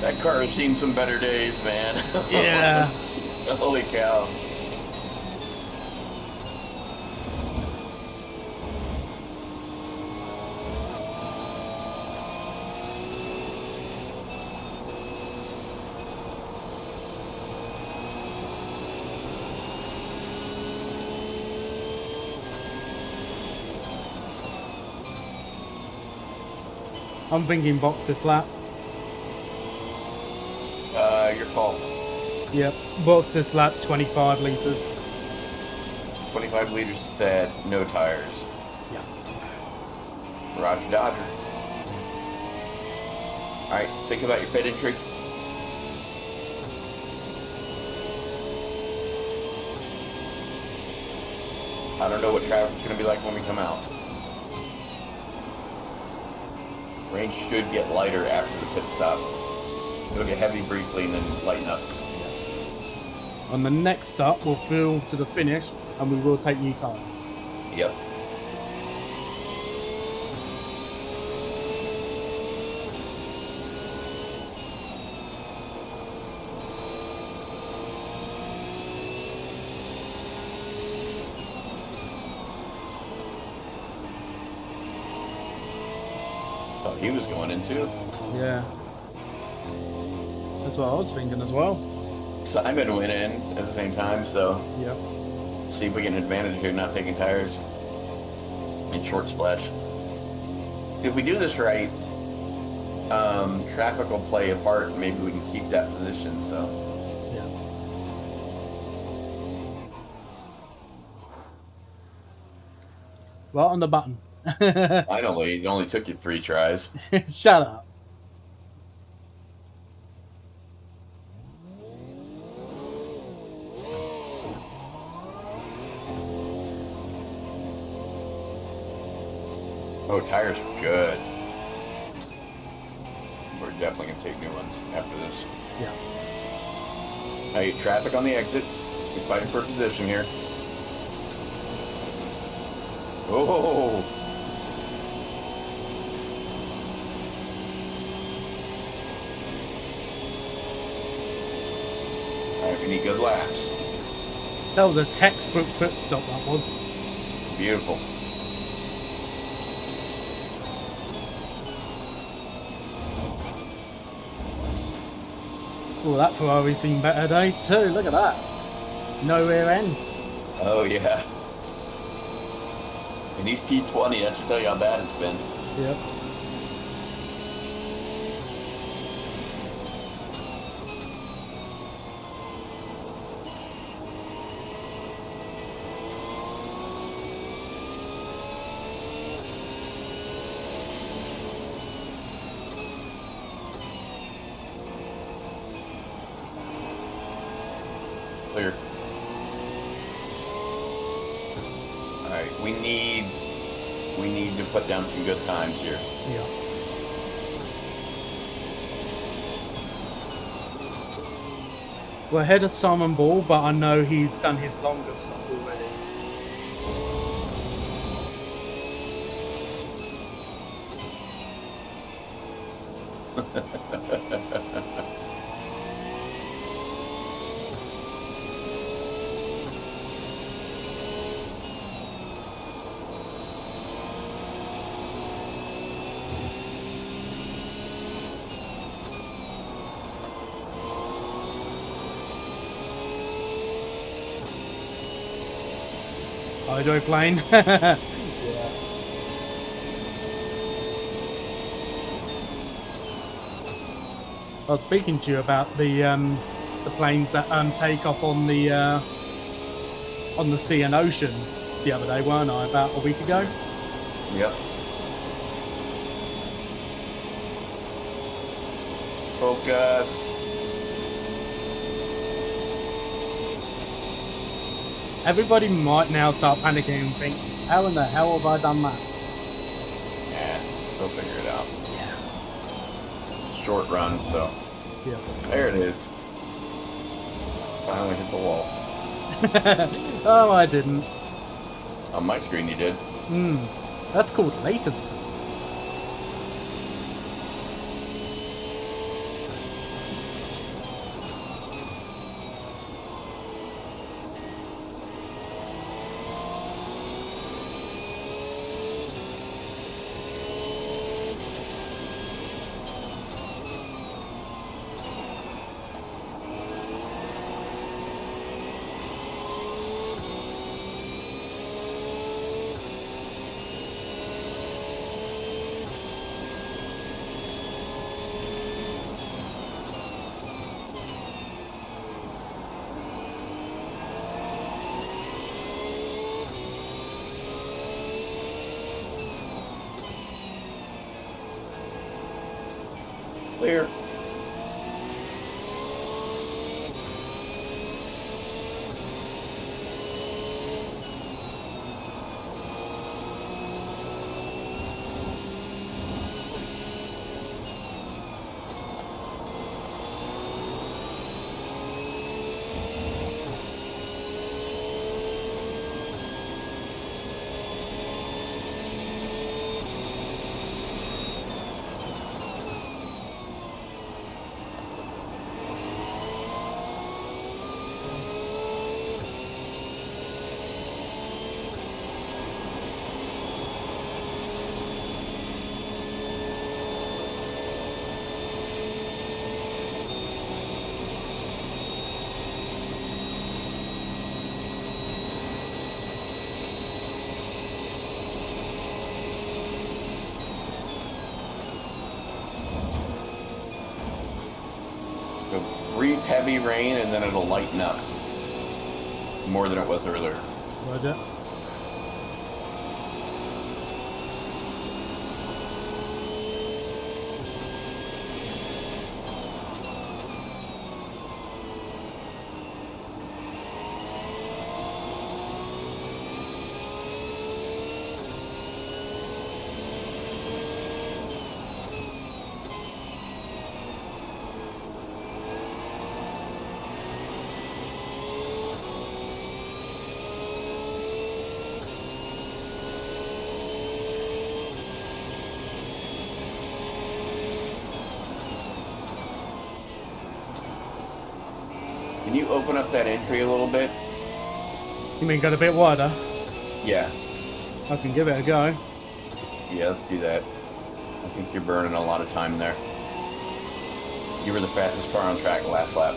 That car has seen some better days, man. Yeah. Holy cow. I'm thinking box this lap. Your call. Yep, box this lap, 25 litres. 25 liters said, no tires. Yeah. Roger Dodger. Alright, think about your pit entry. I don't know what traffic's going to be like when we come out. Range should get lighter after the pit stop. It'll get heavy briefly and then lighten up. On the next stop, we'll fill to the finish and we will take new tyres. Yep. Thought he was going into. Yeah. That's what I was thinking as well. Simon went in at the same time, so Yep. see if we get an advantage here not taking tires and short splash. If we do this right, traffic will play a part and maybe we can keep that position, so. Yeah. Right on the button. Finally, it only took you 3 tries. Shut up. Oh, tires are good. We're definitely going to take new ones after this. Yeah. Hey, traffic on the exit. We're fighting for position here. Oh! Alright, we need good laps. That was a textbook pit stop, that was. Beautiful. Oh, that Ferrari's seen better days too. Look at that. No rear end. Oh, yeah. And he's P20, that should tell you how bad it's been. Yep. Clear. Alright, we need to put down some good times here. Yeah. We're ahead of Simon Ball, but I know he's done his longest stop already. Hydroplane. Yeah. I was speaking to you about the planes that take off on the sea and ocean the other day, weren't I? About a week ago. Yep. Focus. Everybody might now start panicking and think, how in the hell have I done that? Yeah, we'll figure it out. Yeah. It's a short run, so. Yeah. There it is. Finally hit the wall. Oh, I didn't. On my screen you did. That's called latency. Clear. Brief heavy rain and then it'll lighten up more than it was earlier. Roger. Can you open up that entry a little bit? You mean go a bit wider? Yeah. I can give it a go. Yeah, let's do that. I think you're burning a lot of time there. You were the fastest car on track last lap.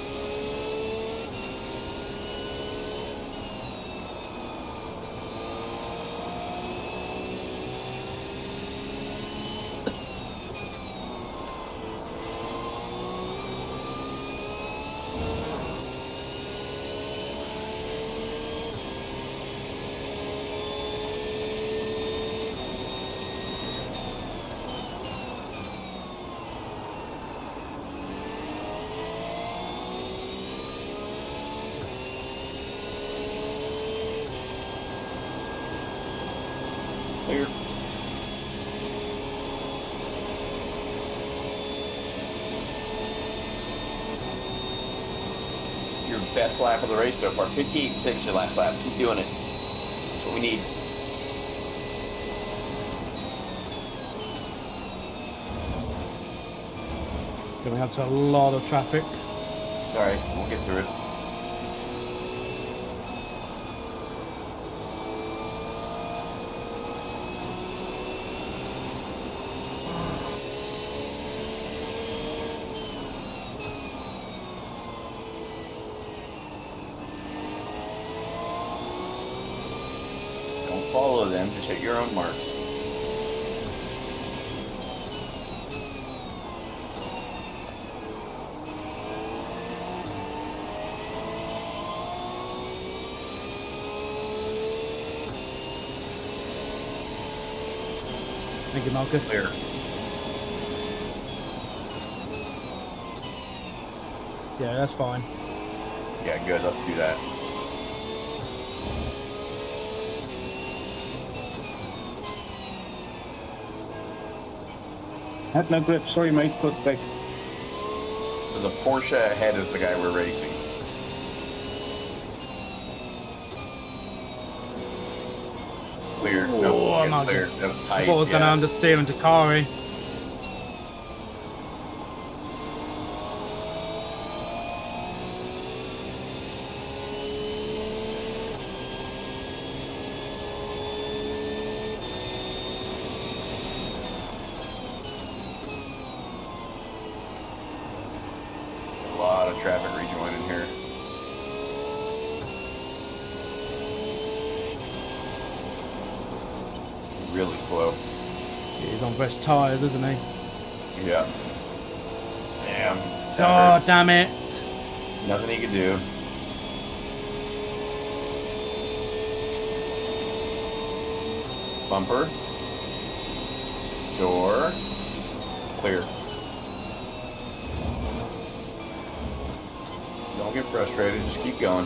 Clear. Your best lap of the race so far. 58.6 your last lap. Keep doing it. That's what we need. Coming up to a lot of traffic. Alright, we'll get through it. Don't follow them, just hit your own marks. Thank you, Marcus. Clear. Yeah, that's fine. Yeah, good. Let's do that. Had no grip. Sorry, mate. Put back. So the Porsche ahead is the guy we're racing. Clear. Oh, No, I'm yeah, not clear. good. That was I tight. thought I was going to understeer into Kari. A lot of traffic rejoining here. Really slow. He's on fresh tyres, isn't he? Yeah. Damn. that God hurts. damn it. Nothing he could do. Bumper. Door. Clear. Don't get frustrated. Just keep going.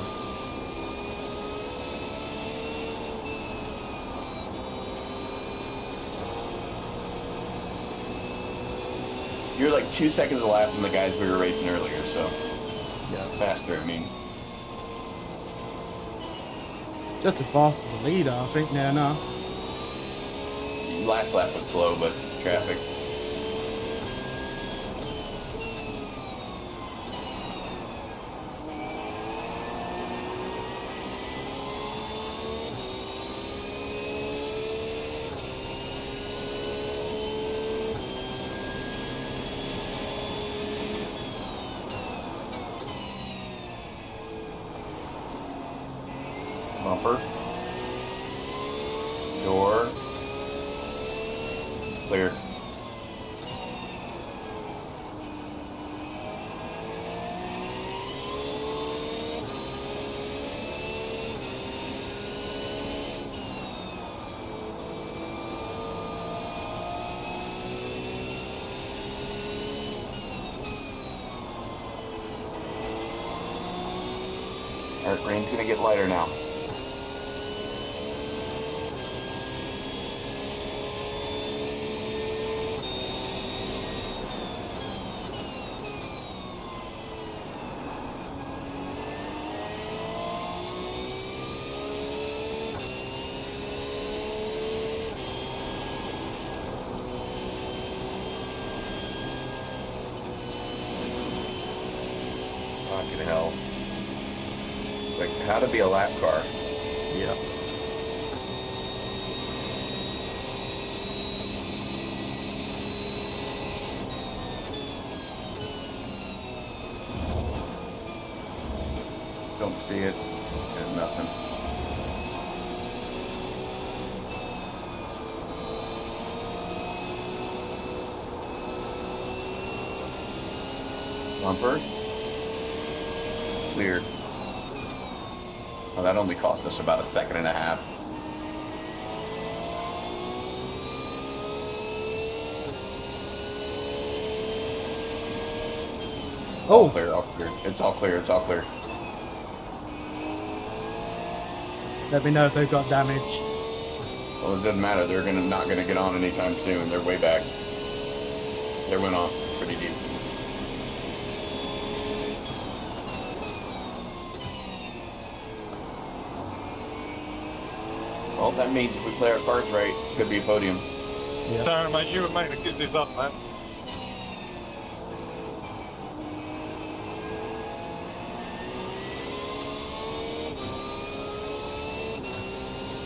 You're like 2 seconds a lap from the guys we were racing earlier, so yeah, faster. I mean, Just as fast as the leader, I think, near enough. last lap was slow, but traffic. Bumper. Door. Clear. Alright, rain's gonna get lighter now. Fucking hell. Like, how to be a lap car. Yeah. Don't see it. And nothing. Bumper. Clear. Well, that only cost us about 1.5 seconds. All Oh, clear, all clear. It's all clear, it's all clear. let me know if they've got damage. Well, it doesn't matter. They're not gonna get on anytime soon. They're way back. They went off pretty deep. Well, that means if we play our cards right, could be a podium. Yeah. Darren, mate, you and me to get this up, man.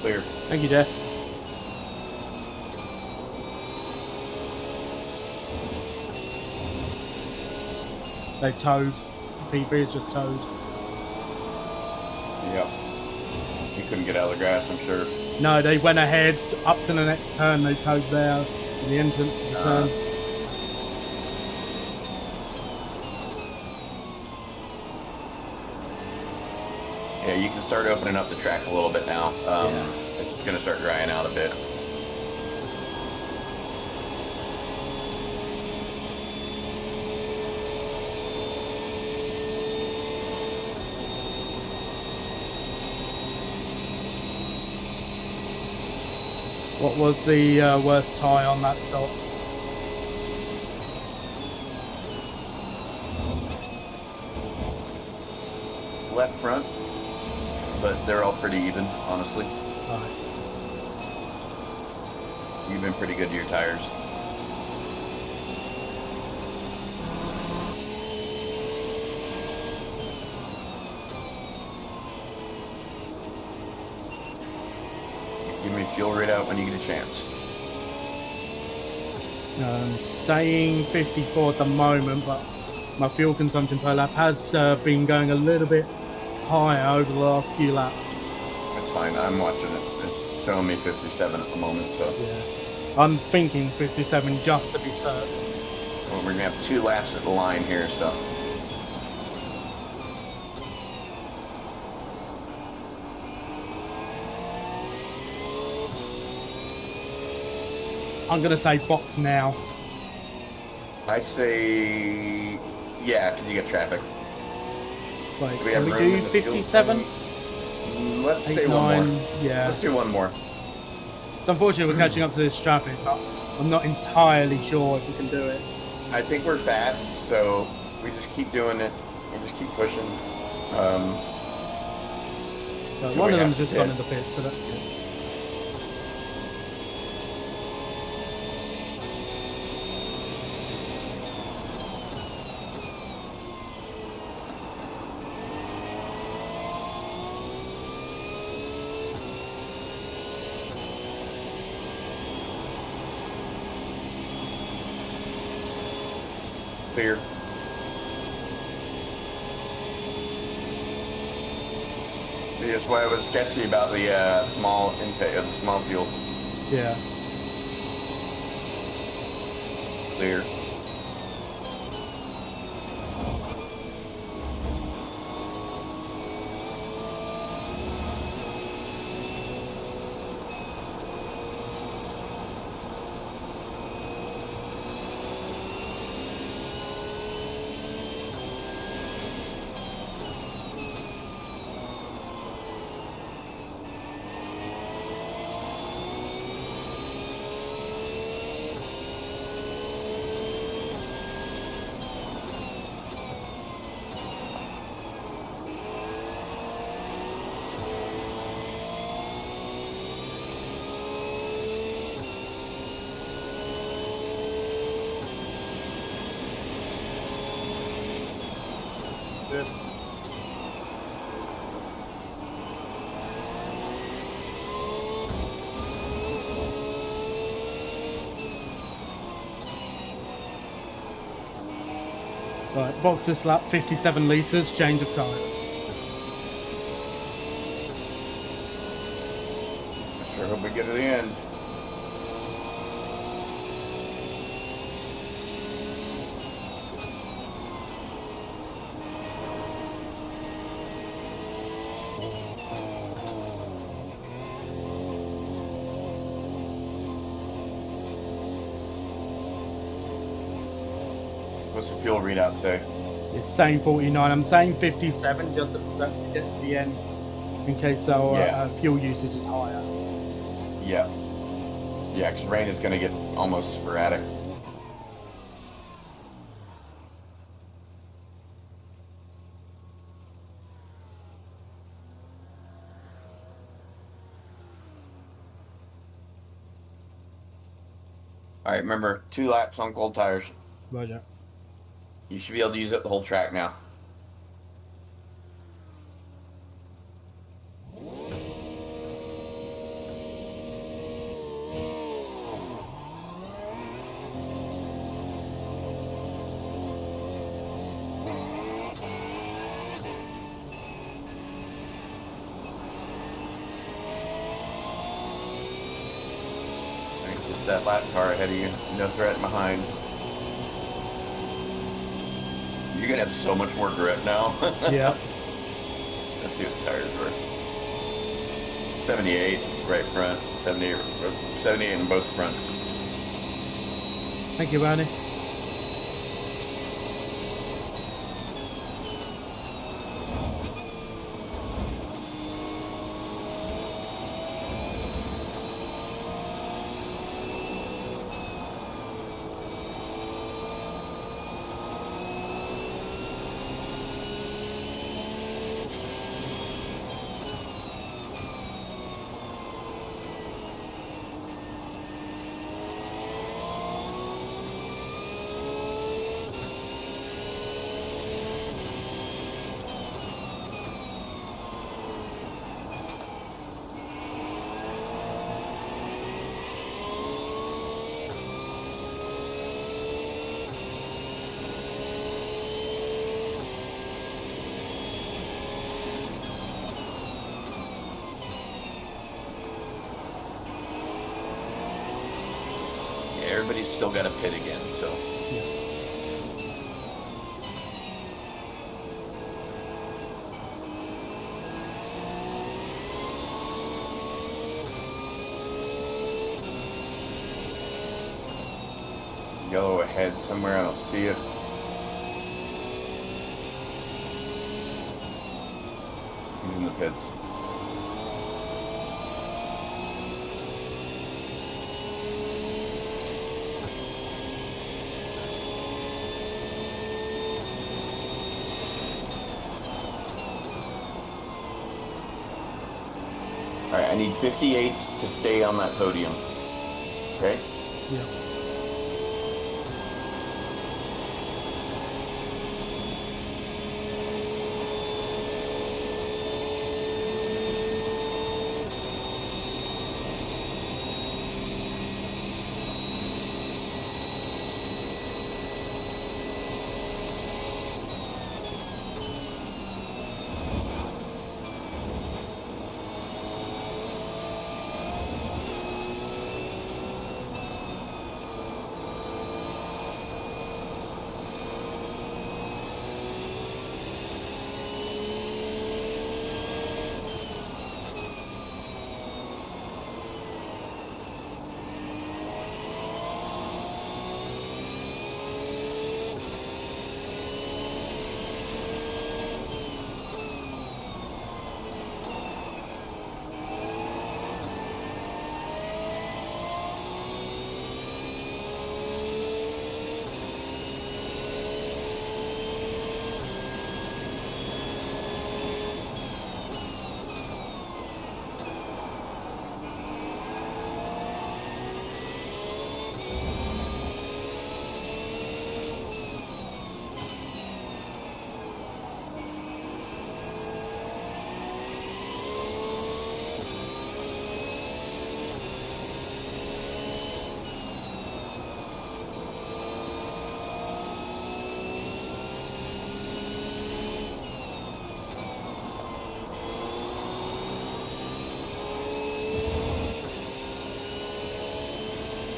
Clear. Thank you, Jeff. They've towed. P3 is just towed. Yep. He couldn't get out of the grass, I'm sure. No, they went ahead up to the next turn. They towed there in the entrance to the turn. Yeah, you can start opening up the track a little bit now. Yeah. It's going to start drying out a bit. What was the worst tie on that stop? Left front, but they're all pretty even, honestly. Right. You've been pretty good to your tires. Give me a fuel readout when you get a chance. Saying 54 at the moment, but my fuel consumption per lap has been going a little bit higher over the last few laps. It's fine, I'm watching it. It's showing me 57 at the moment, so. Yeah. I'm thinking 57 just to be certain. Well, we're gonna have 2 laps at the line here, so. I'm going to say box now. I say, yeah, because you got traffic. Wait, Do we can have we room do in the fuel 57? tank? Let's 8, stay 9, one more. yeah. Let's do one more. So unfortunately, we're catching up to this traffic, but I'm not entirely sure if we can do it. I think we're fast, so we just keep doing it. We just keep pushing. So So one we of have them's to just hit. gone in the pit, so that's good. Clear. See, that's why it was sketchy about the small intake of the small fuel. Yeah. Clear. Good. Right, box this lap, 57 litres, change of tyres. Sure hope we get to the end. What's the fuel readout say? It's saying 49. I'm saying 57 just to get to the end in case our Yeah. fuel usage is higher. Yeah. Yeah, because rain is going to get almost sporadic. All right, remember, 2 laps on cold tires. Roger. You should be able to use it the whole track now. Alright, just that lap car ahead of you. No threat behind. You're gonna have so much more grip now. Yeah. Let's see what the tires were. 78 right front, 78 in both fronts. Thank you, Ernest. Everybody's still got to pit again, so. Yeah. Yellow ahead somewhere, I don't see it. in the pits. Alright, I need 58s to stay on that podium. Okay? Yeah.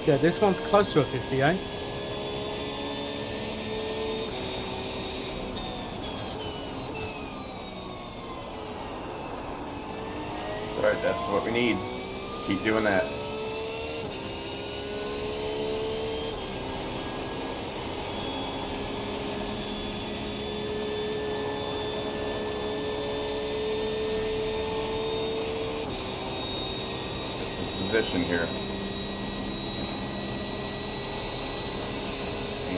Yeah, this one's close to a 58. Alright, that's what we need. Keep doing that. This is position here.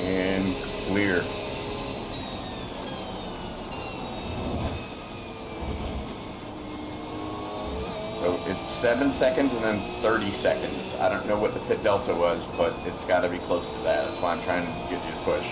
And clear. So it's 7 seconds and then 30 seconds. I don't know what the pit delta was, but it's got to be close to that. That's why I'm trying to get you to push.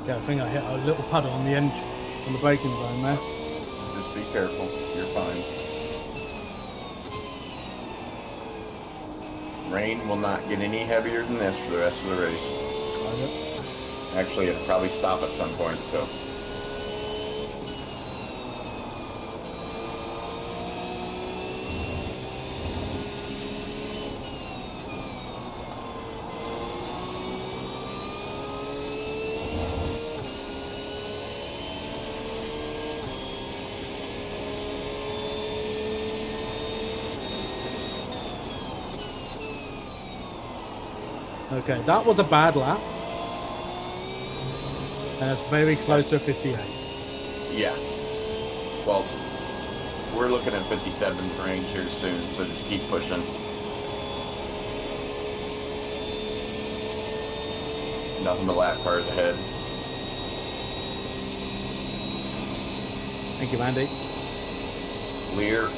Yeah, I think I hit a little puddle on the end, on the braking zone there. Just be careful. You're fine. Rain will not get any heavier than this for the rest of the race. Actually, it'll probably stop at some point, so. Okay, that was a bad lap. And it's very close to a 58. Yeah. Well, we're looking at 57 range here soon, so just keep pushing. Nothing but lap cars ahead. Thank you, Andy. Clear.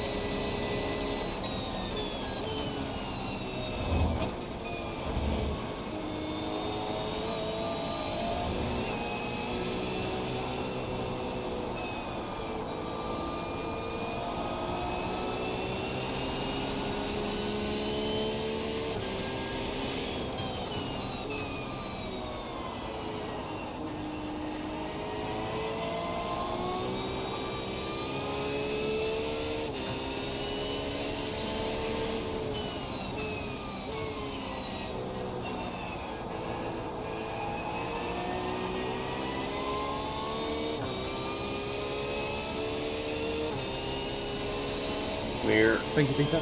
Clear. Thank you, Peter.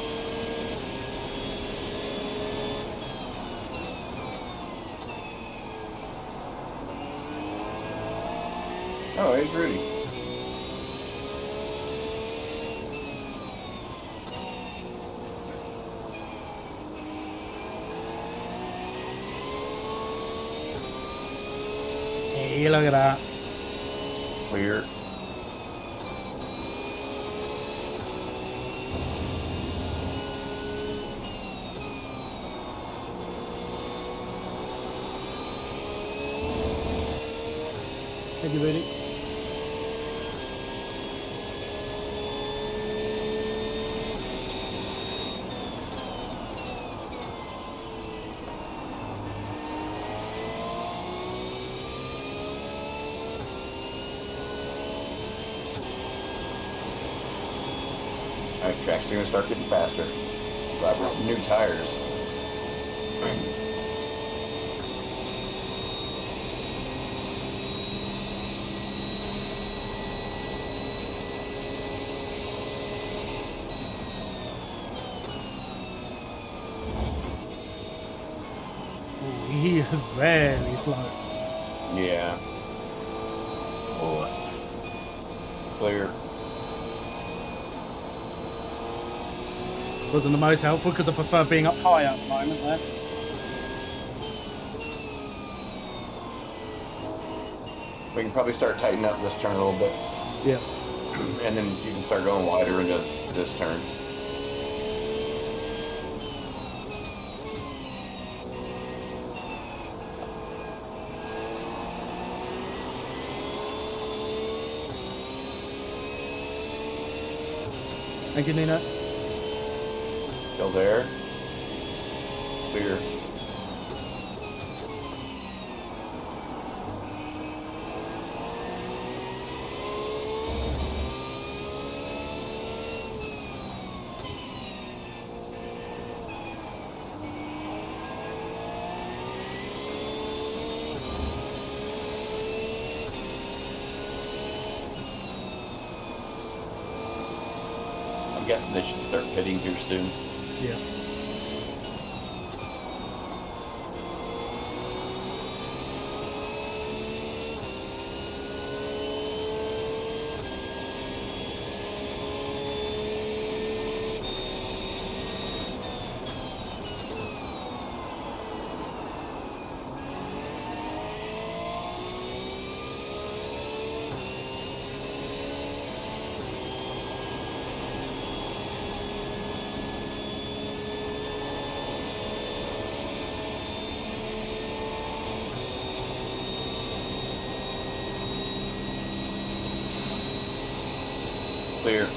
Oh, here's Rudy. Hey, look at that. Clear. Thank you, Rudy. Alright, track's gonna start getting faster. Glad we're on new tires. Ooh, he is very slow. Yeah. Oh, Clear. wasn't the most helpful because I prefer being up high at the moment there. We can probably start tightening up this turn a little bit. Yeah. And then you can start going wider into this turn. Thank you, Nina. Still there. Clear. I'm guessing they should start pitting here soon. Yeah. Clear.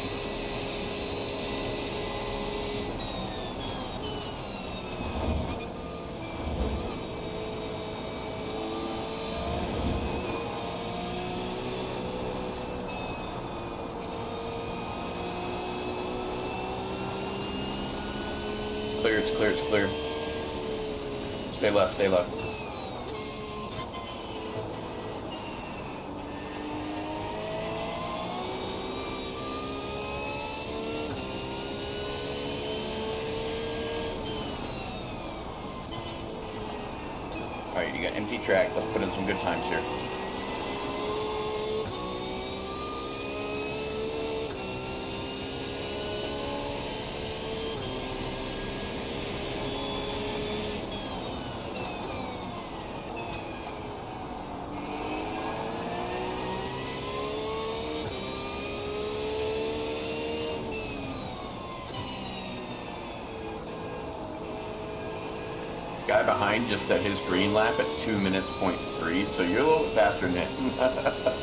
It's clear, it's clear, it's clear. Stay left, stay left. Alright, you got empty track. Let's put in some good times here. Guy behind just set his green lap at 2 minutes, 0.3, so you're a little bit faster than him.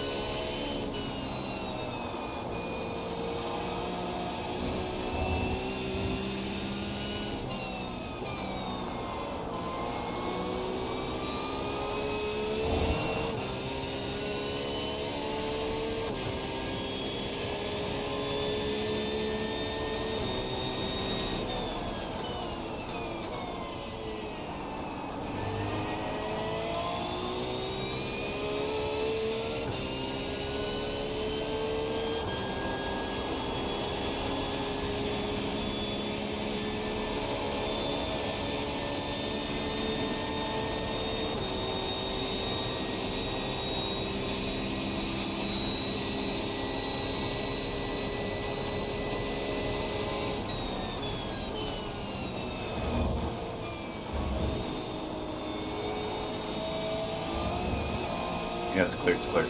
Yeah, it's clear. It's clear.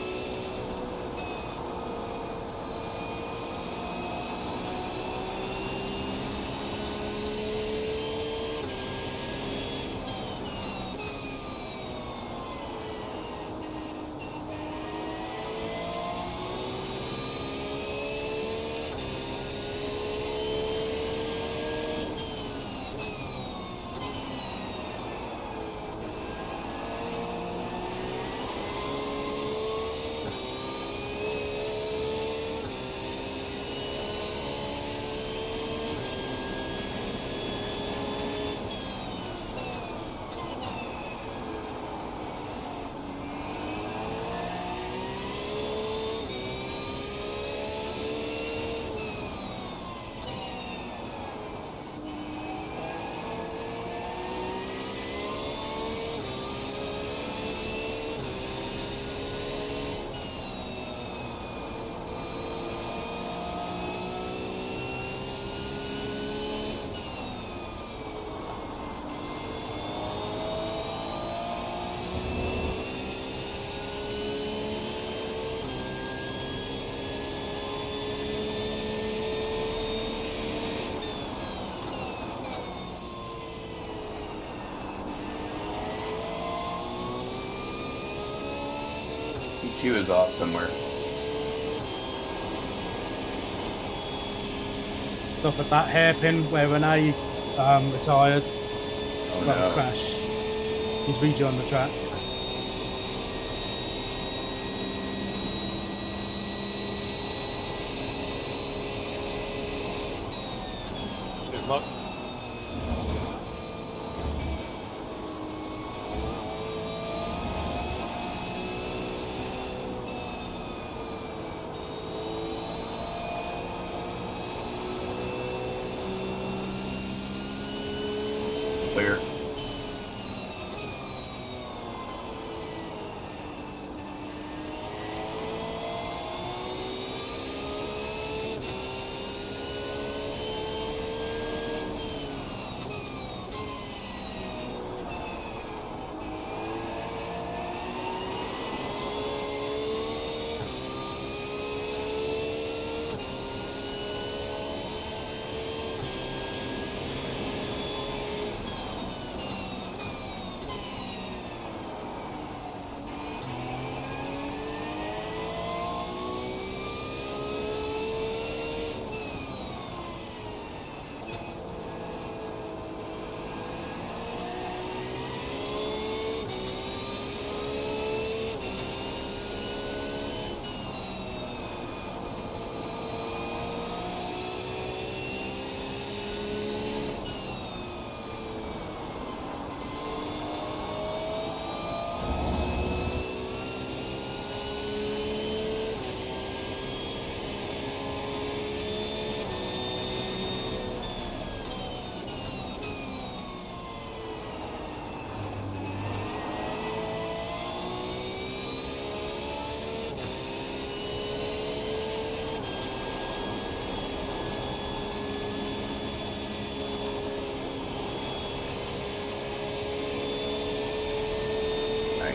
He was off somewhere. It's off at that hairpin where Renee retired. Oh Well, no. crashed. He's rejoined the track. Good luck. Clear.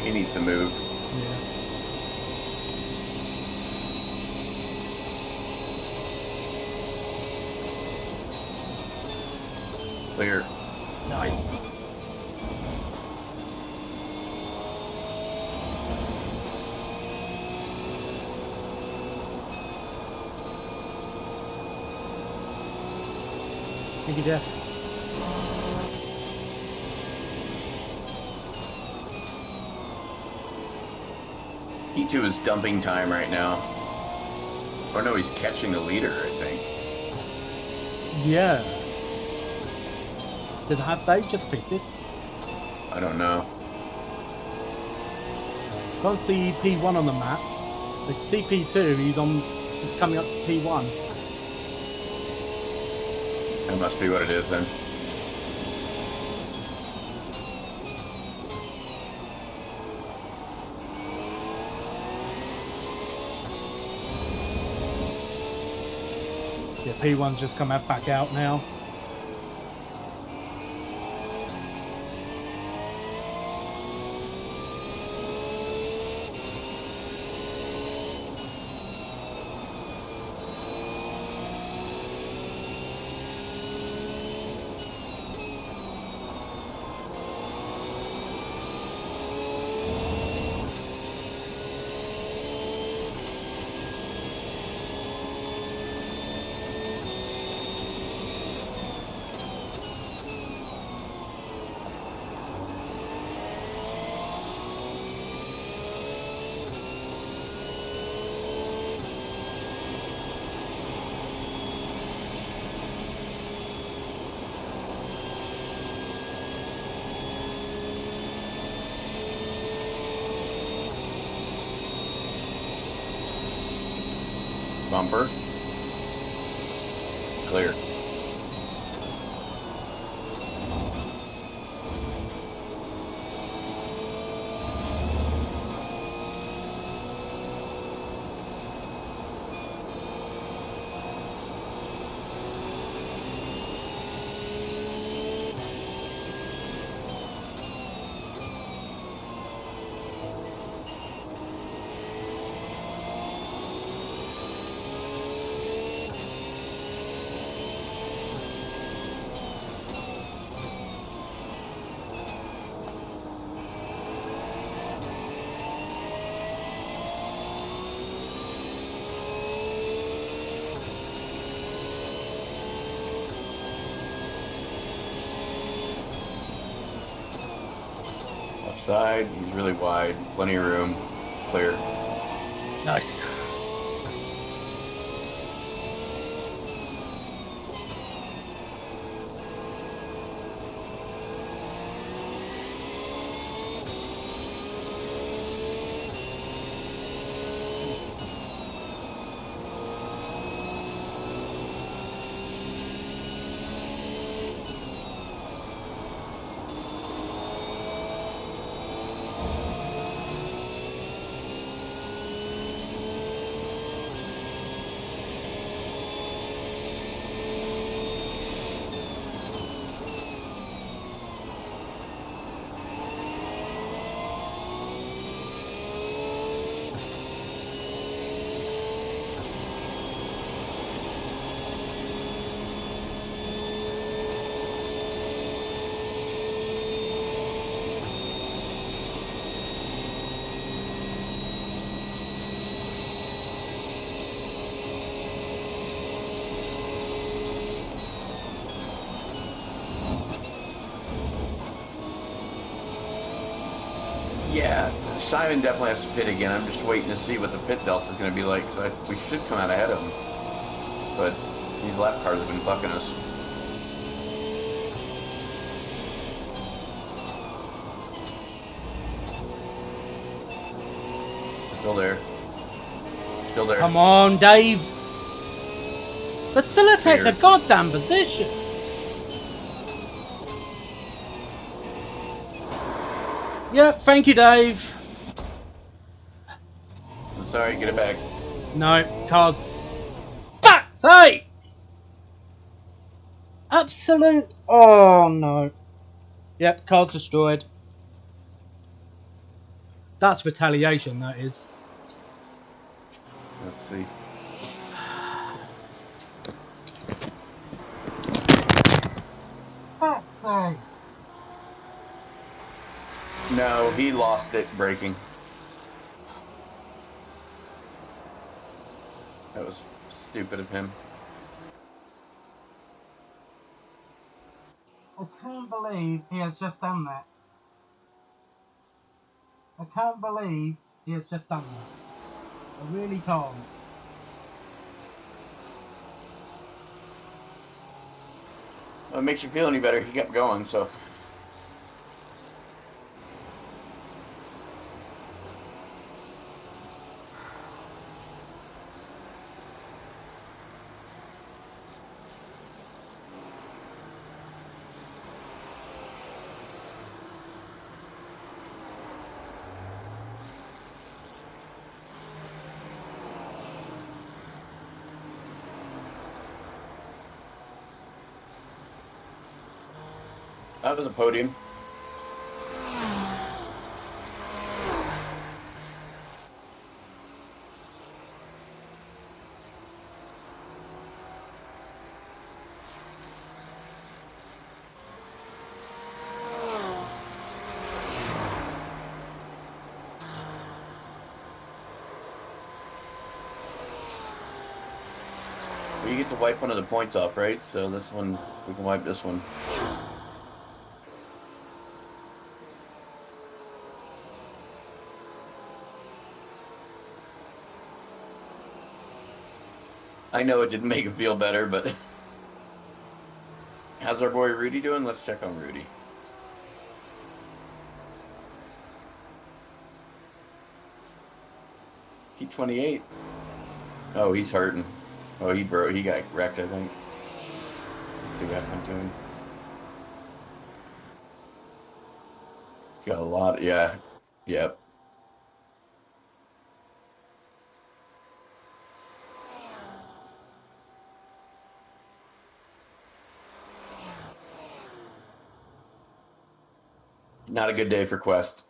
He needs to move. Yeah. Clear. Nice. Thank you, Jeff. P2 is dumping time right now. Oh no, he's catching the leader, I think. Yeah. Have they just pitted? I don't know. Can't see P1 on the map. It's CP2, he's on, just coming up to T1. That must be what it is then. Yeah, P1's just come back out now. Bumper. Clear. Side, he's really wide, plenty of room, clear. Nice. Yeah, Simon definitely has to pit again. I'm just waiting to see what the pit delta is going to be like, so we should come out ahead of him. But these lap cars have been fucking us. Still there. Still there. Come on, Dave. Facilitate the goddamn position. Yep, thank you, Dave. I'm sorry, get it back. No, cars. Fuck's sake! Absolute. Oh no. Yep, car's destroyed. That's retaliation, that is. Let's see. Fuck's sake. No, he lost it braking. That was stupid of him. I can't believe he has just done that. I can't believe he has just done that. I really can't. Well, it makes you feel any better. He kept going, so. That was a podium. You get to wipe one of the points off, right? So this one, we can wipe this one. I know it didn't make him feel better, but how's our boy Rudy doing? Let's check on Rudy. P28. Oh, he's hurting. Oh, he got wrecked, I think. Let's see what happened to him. Got a lot, yeah. Yep. Not a good day for Quest.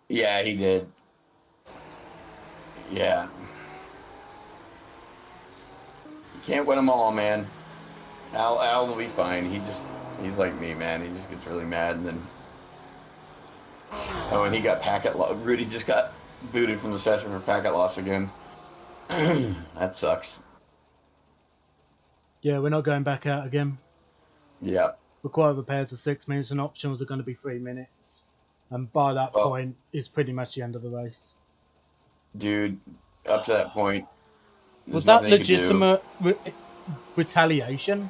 Yeah, he did. Yeah. You can't win them all, man. Al will be fine. He's like me, man. He just gets really mad and then... Oh, and he got packet loss. Rudy just got booted from the session for packet loss again. That sucks. Yeah, we're not going back out again. Yeah. Required repairs are 6 minutes and optionals are going to be 3 minutes. And by that point, it's pretty much the end of the race. Dude, up to that point... Was that legitimate retaliation?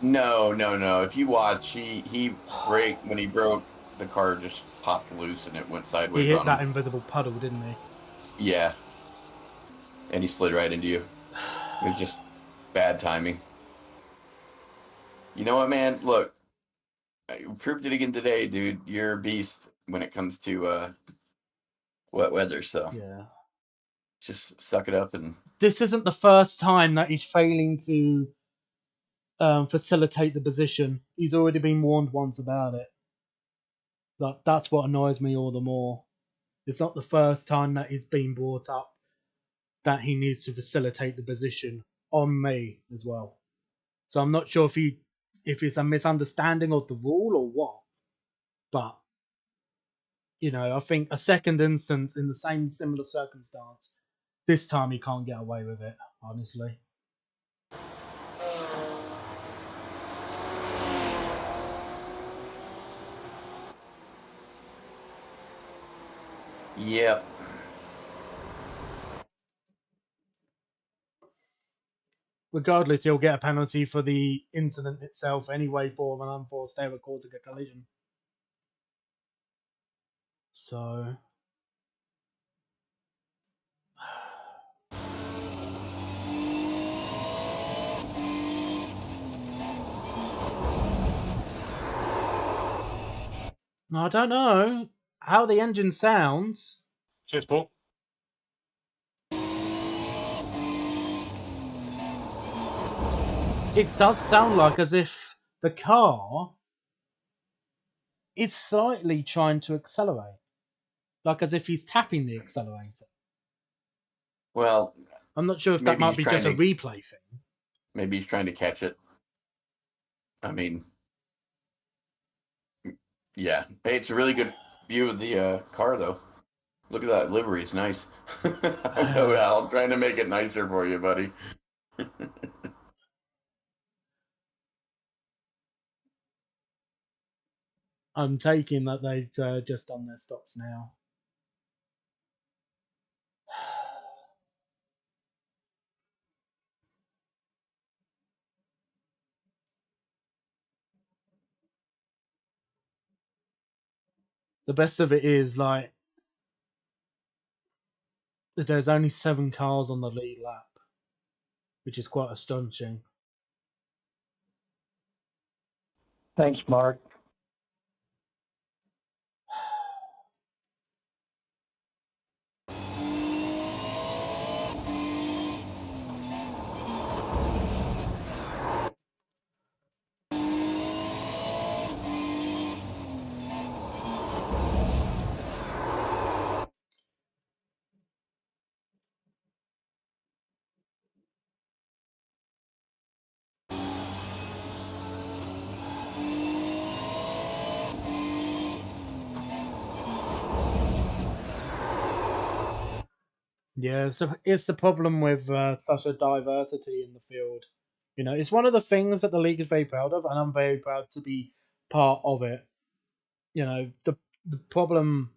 No. If you watch, when he broke, the car just popped loose and it went sideways. He hit that invisible puddle, didn't he? Yeah. And he slid right into you. It was just bad timing. You know what, man? Look, you proved it again today, dude. You're a beast when it comes to wet weather, so yeah. Just suck it up and... This isn't the first time that he's failing to facilitate the position. He's already been warned once about it. That's what annoys me all the more. It's not the first time that he's been brought up that he needs to facilitate the position on me as well. So I'm not sure if it's a misunderstanding of the rule or what. But, you know, I think a second instance in the same similar circumstance, this time he can't get away with it, honestly. Yep. Regardless, he'll get a penalty for the incident itself anyway for an unforced error causing a collision. So... I don't know how the engine sounds. Cheers, Paul. It does sound like as if the car is slightly trying to accelerate. Like as if he's tapping the accelerator. Well... I'm not sure if that might be just a replay thing. Maybe he's trying to catch it. I mean... Yeah. Hey, it's a really good view of the car, though. Look at that livery. It's nice. I know, Al. I'm trying to make it nicer for you, buddy. I'm taking that they've just done their stops now. The best of it is, like, there's only 7 cars on the lead lap, which is quite astonishing. Thanks, Mark. Yeah, it's the problem with such a diversity in the field. You know, it's one of the things that the league is very proud of, and I'm very proud to be part of it. You know, the problem,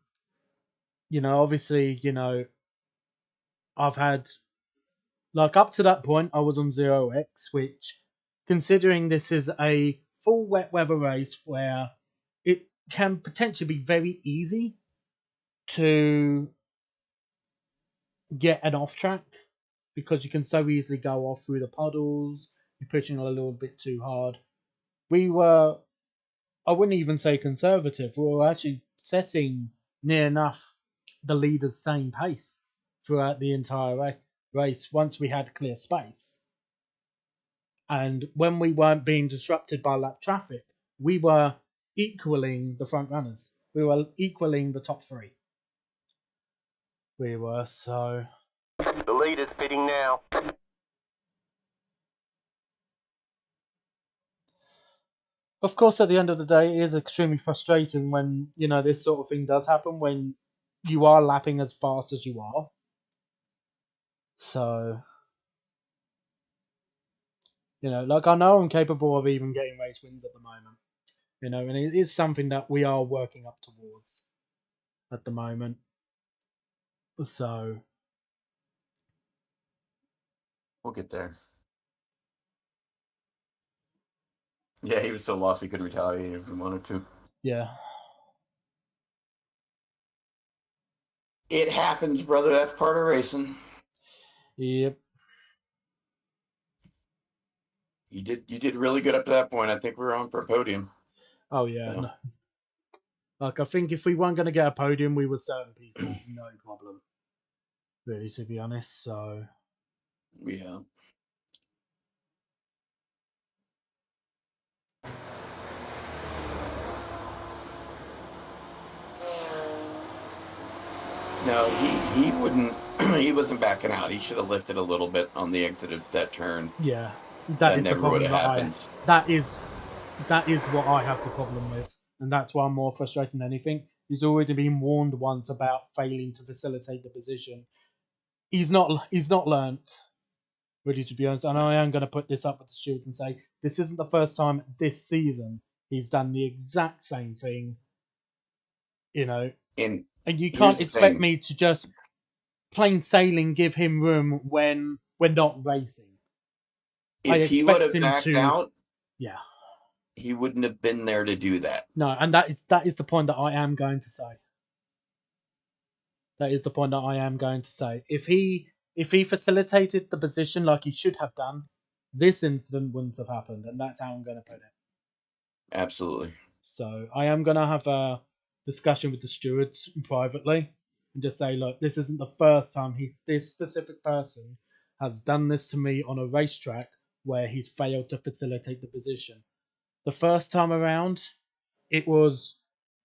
you know, obviously, you know, I've had, like, up to that point, I was on 0x, which, considering this is a full wet weather race where can potentially be very easy to get an off track because you can so easily go off through the puddles. You're pushing a little bit too hard. We were, I wouldn't even say conservative. We were actually setting near enough the leader's same pace throughout the entire race once we had clear space. And when we weren't being disrupted by lap traffic, we were equaling the front runners. We were equaling the top three. We were, so... The lead is pitting now. Of course, at the end of the day, it is extremely frustrating when, you know, this sort of thing does happen, when you are lapping as fast as you are. So, you know, like, I know I'm capable of even getting race wins at the moment. You know, and it is something that we are working up towards at the moment. So, We'll get there. Yeah, he was so lost he couldn't retaliate if he wanted to. yeah. It happens, brother. That's part of racing. Yep. You did really good up to that point. I think we were on for a podium. Oh, yeah. So. No. Like, I think if we weren't going to get a podium, we would certainly P4. No problem. Really, to be honest, so... Yeah. No, he wouldn't. He wasn't backing out. He should have lifted a little bit on the exit of that turn. Yeah, that is the never problem would have happened. that is what I have the problem with, and that's why I'm more frustrated than anything. He's already been warned once about failing to facilitate the position. He's not learnt, really, to be honest. And I am going to put this up with the stewards and say this isn't the first time this season he's done the exact same thing. You know, and you can't expect me to just plain sailing give him room when we're not racing. If he would have backed out, yeah, he wouldn't have been there to do that. No, and that is the point that I am going to say. That is the point that I am going to say. If he facilitated the position like he should have done, this incident wouldn't have happened, and that's how I'm going to put it. Absolutely. So I am going to have a discussion with the stewards privately and just say, look, this isn't the first time this specific person has done this to me on a racetrack where he's failed to facilitate the position. The first time around, it was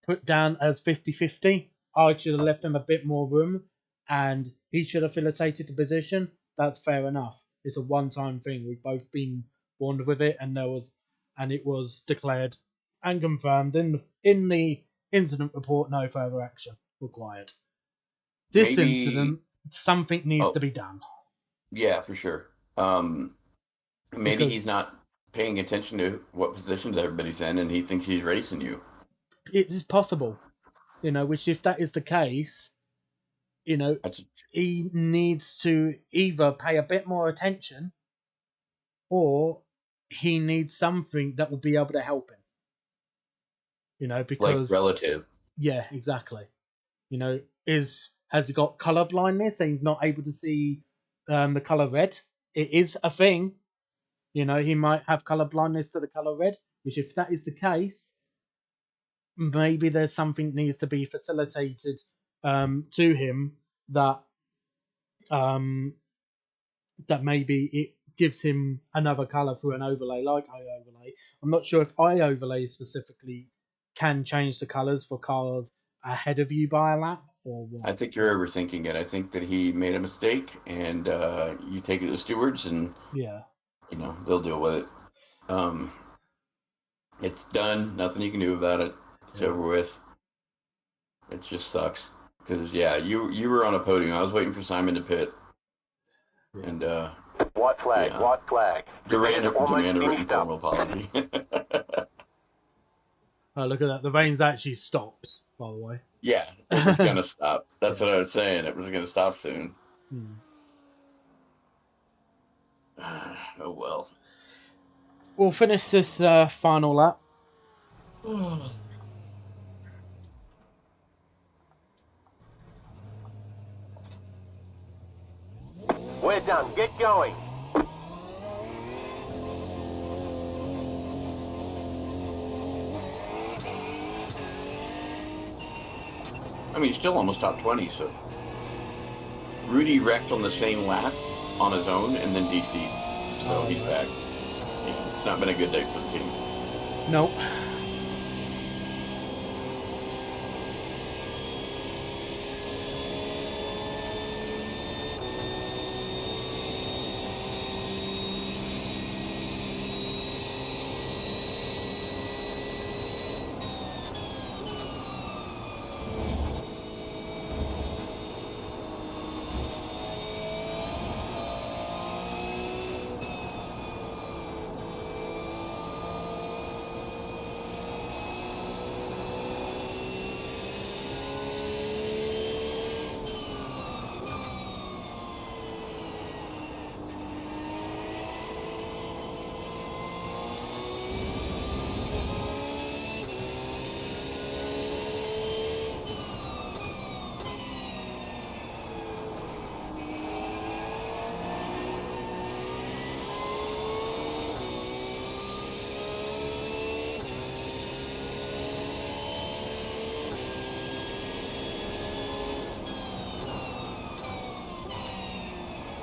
put down as 50-50. I should have left him a bit more room and he should have facilitated the position. That's fair enough. It's a one-time thing. We've both been warned with it, and it was declared and confirmed in the incident report, no further action required. This incident, something needs to be done. Yeah, for sure. Maybe he's not paying attention to what positions everybody's in, and he thinks he's racing you. It is possible, you know. Which, if that is the case, you know, he needs to either pay a bit more attention, or he needs something that will be able to help him. You know, because like relative. Yeah, exactly. You know, has he got color blindness and he's not able to see the color red? It is a thing. You know, he might have color blindness to the color red, which, if that is the case, maybe there's something needs to be facilitated to him that maybe it gives him another color through an overlay like iOverlay. I'm not sure if iOverlay specifically can change the colors for cars ahead of you by a lap or what. I think you're overthinking it. I think that he made a mistake, and you take it to the stewards, and you know, they'll deal with it. It's done. Nothing you can do about it. It's over with. It just sucks because you were on a podium. I was waiting for Simon to pit, and What flag? Yeah. What flag? demand a written formal apology. Oh, look at that. The rain's actually stopped, by the way. Yeah, it was going to stop. That's what I was saying. It was going to stop soon. Oh, well. We'll finish this final lap. We're done. Get going. I mean, he's still almost top 20, so. Rudy wrecked on the same lap on his own and then DC'd. So he's back. Yeah, it's not been a good day for the team. Nope.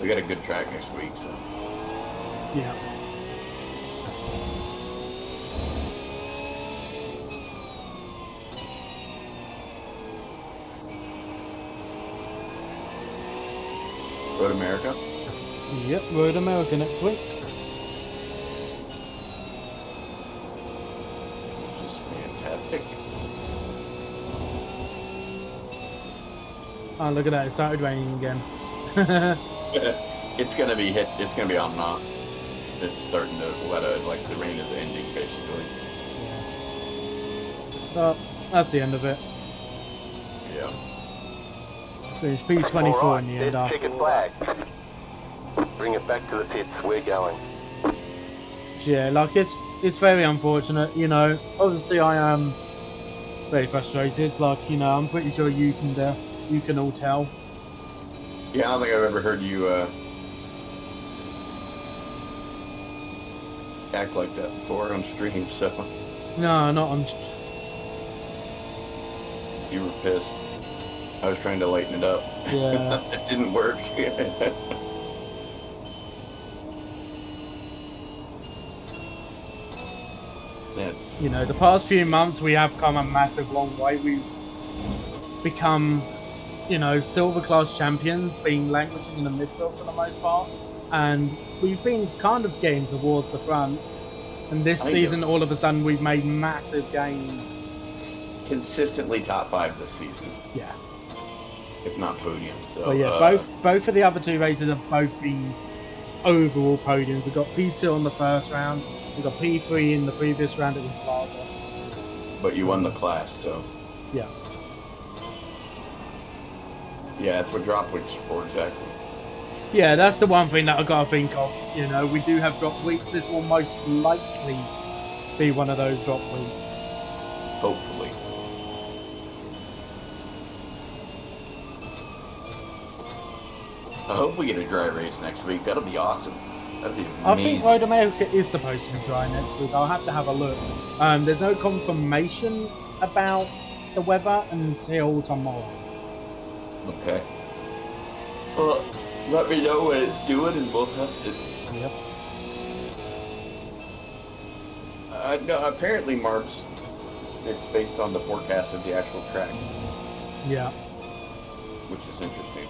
We got a good track next week, so. Yeah. Road America? Yep, Road America next week. Which is fantastic. Oh, look at that, it started raining again. It's gonna be hit. It's gonna be on and off. It's starting to let out, like the rain is ending basically. Well, that's the end of it. Yeah. It's P24 All right, in the end there's after checkered all. flag. Bring it back to the pits. We're going. Yeah, like it's very unfortunate, you know. Obviously, I am very frustrated. Like, you know, I'm pretty sure you can all tell. Yeah, I don't think I've ever heard you act like that before on stream. So No, not on. you were pissed. I was trying to lighten it up. Yeah. It didn't work. That's, You know, the past few months we have come a massive long way. We've become, you know, silver class champions, being languishing in the midfield for the most part, and we've been kind of getting towards the front. And this season, all of a sudden, we've made massive gains. consistently top 5 this season, Yeah. if not podium. So But yeah, both of the other two races have both been overall podiums. We got P2 on the first round. We got P3 in the previous round against Vargas. But you won the class, so Yeah. yeah, that's what drop weeks are for exactly. Yeah, that's the one thing that I gotta think of. You know, we do have drop weeks. This will most likely be one of those drop weeks. Hopefully. I hope we get a dry race next week. That'll be awesome. That'll be amazing. I think Road America is supposed to be dry next week. I'll have to have a look. There's no confirmation about the weather until tomorrow. Okay. Well, let me know when it's doing and we'll test it. Yep. No, apparently, Mark's, it's based on the forecast of the actual track, Yeah. which is interesting.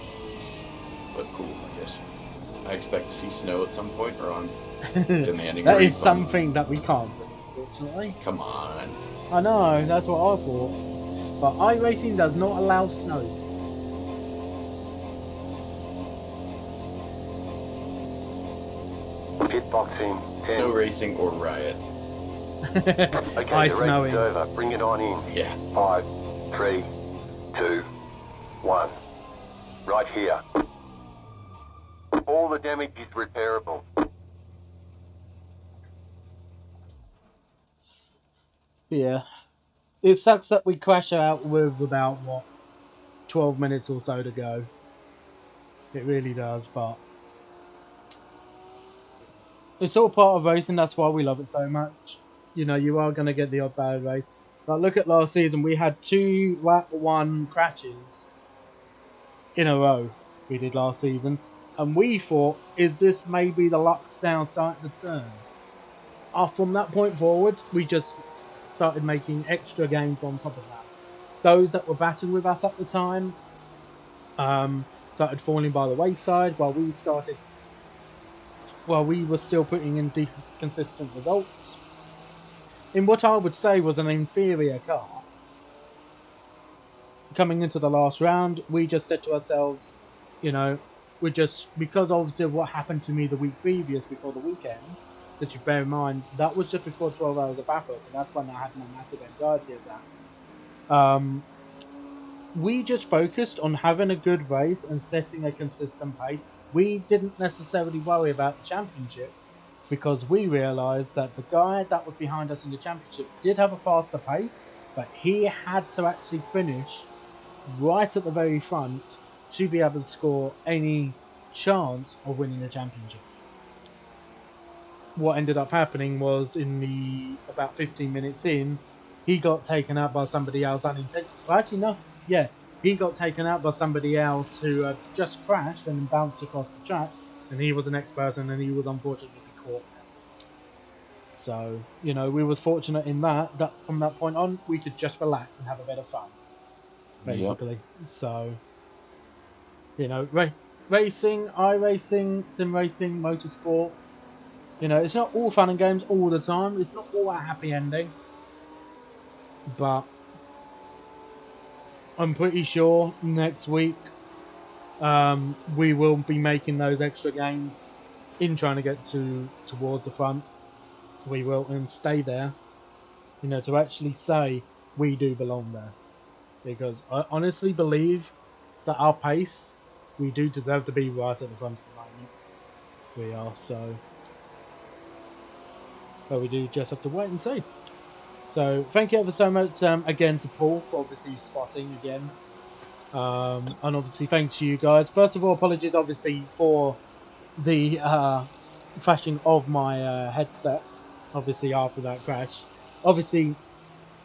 But cool, I guess. I expect to see snow at some point or on demanding That a is refund. something that we can't do, unfortunately. Come on. I know, that's what I thought. But iRacing does not allow snow. Pit boxing. 10. No racing or riot. Okay, Ice the race snowing. is over. Bring it on in. Yeah. 5, 3, 2, 1. Right here. All the damage is repairable. Yeah. It sucks that we crash out with about, what, 12 minutes or so to go. It really does, but it's all part of racing. That's why we love it so much. You know, you are going to get the odd bad race. But look at last season. We had 2 lap 1 crashes in a row. We did last season. And we thought, is this maybe the luck's now starting to turn? From that point forward, we just started making extra games on top of that. Those that were battling with us at the time started falling by the wayside while we were still putting in consistent results in what I would say was an inferior car. Coming into the last round, we just said to ourselves, you know, because obviously of what happened to me the week previous before the weekend, that you bear in mind, that was just before 12 hours of Bathurst, and that's when I had my massive anxiety attack. We just focused on having a good race and setting a consistent pace. We didn't necessarily worry about the championship because we realised that the guy that was behind us in the championship did have a faster pace, but he had to actually finish right at the very front to be able to score any chance of winning the championship. What ended up happening was about 15 minutes in, he got taken out by somebody else unintentionally. Well, actually, no. Yeah, he got taken out by somebody else who had just crashed and bounced across the track, and he was the next person, and he was unfortunately caught there. So, you know, we was fortunate in that from that point on, we could just relax and have a bit of fun, basically. Yep. So, you know, racing, iRacing, sim racing, motorsport, you know, it's not all fun and games all the time. It's not all a happy ending. But I'm pretty sure next week we will be making those extra gains in trying to get towards the front. We will and stay there, you know, to actually say we do belong there. Because I honestly believe that our pace, we do deserve to be right at the front of the moment. We are, so. But we do just have to wait and see. So thank you ever so much again to Paul for obviously spotting again. And obviously thanks to you guys. First of all, apologies obviously for the crashing of my headset. Obviously after that crash. Obviously,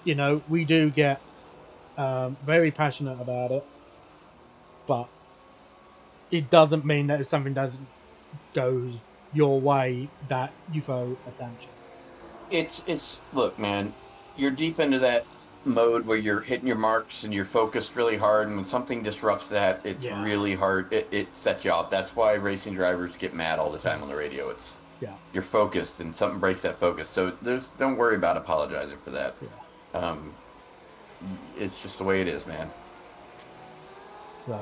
you know, we do get very passionate about it. But it doesn't mean that if something doesn't go your way that you throw a tantrum. It's look, man, you're deep into that mode where you're hitting your marks and you're focused really hard, and when something disrupts that, it's really hard. It sets you off. That's why racing drivers get mad all the time on the radio. It's you're focused and something breaks that focus. So don't worry about apologizing for that. It's just the way it is, man. So,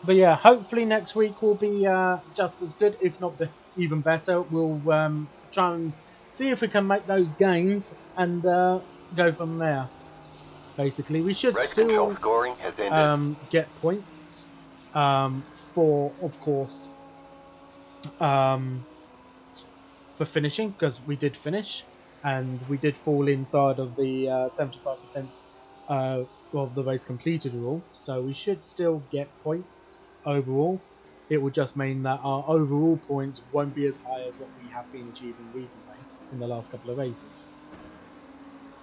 but yeah, hopefully next week will be just as good, if not even better. We'll try and see if we can make those gains and go from there. Basically, we should still get points for, of course, for finishing, because we did finish and we did fall inside of the 75% of the race completed rule, so we should still get points overall. It will just mean that our overall points won't be as high as what we have been achieving recently in the last couple of races.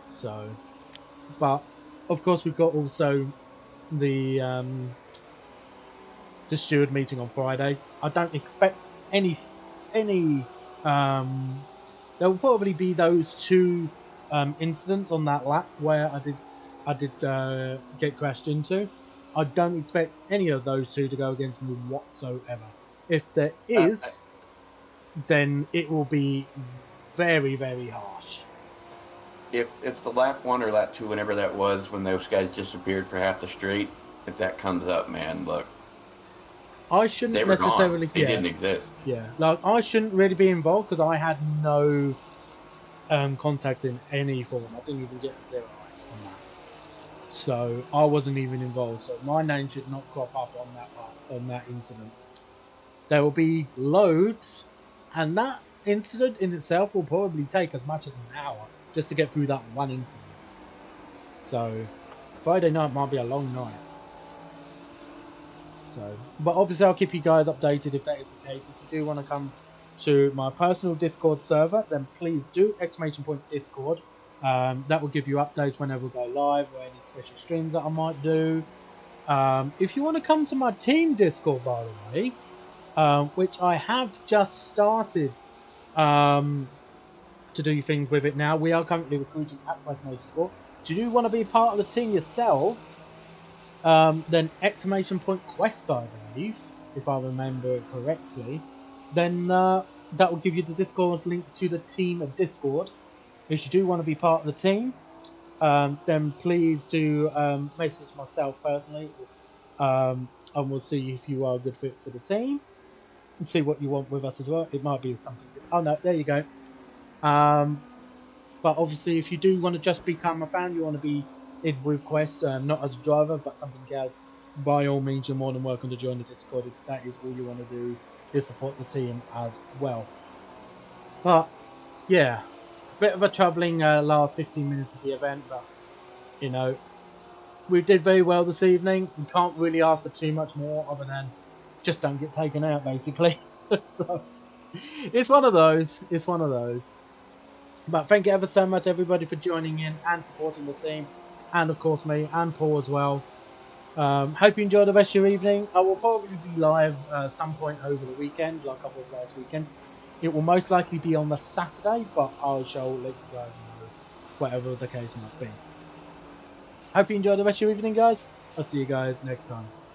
So, but of course we've got also the steward meeting on Friday. I don't expect any there will probably be those 2 incidents on that lap where I did get crashed into. I don't expect any of those 2 to go against me whatsoever. If there is, then it will be very, very harsh. If the lap 1 or lap 2, whenever that was, when those guys disappeared for half the straight, if that comes up, man, look. I shouldn't necessarily. They didn't exist. Yeah, like I shouldn't really be involved because I had no contact in any form. I didn't even get a 0 from that, so I wasn't even involved. So my name should not crop up on that incident. There will be loads, and that incident in itself will probably take as much as an hour just to get through that one incident. So Friday night might be a long night. So, but obviously I'll keep you guys updated if that is the case. If you do want to come to my personal Discord server, then please do !Discord. That will give you updates whenever we go live or any special streams that I might do. If you want to come to my team Discord, by the way, which I have just started to do things with it now. We are currently recruiting at Quest Motorsport. Do you want to be part of the team yourselves? Then !Quest, I believe, if I remember it correctly. Then that will give you the Discord link to the team of Discord. If you do want to be part of the team, then please do message myself personally, and we'll see if you are a good fit for the team and see what you want with us as well. It might be something. Oh no, there you go. But obviously, if you do want to just become a fan, you want to be in with Quest, not as a driver, but something else, by all means, you're more than welcome to join the Discord if that is all you want to do, is support the team as well. But yeah, bit of a troubling last 15 minutes of the event, but you know, we did very well this evening. We can't really ask for too much more other than just don't get taken out, basically. So it's one of those. It's one of those. But thank you ever so much, everybody, for joining in and supporting the team, and of course me and Paul as well. Hope you enjoy the rest of your evening. I will probably be live some point over the weekend, like I was last weekend. It will most likely be on the Saturday, but I shall let you guys know, whatever the case might be. Hope you enjoy the rest of your evening, guys. I'll see you guys next time.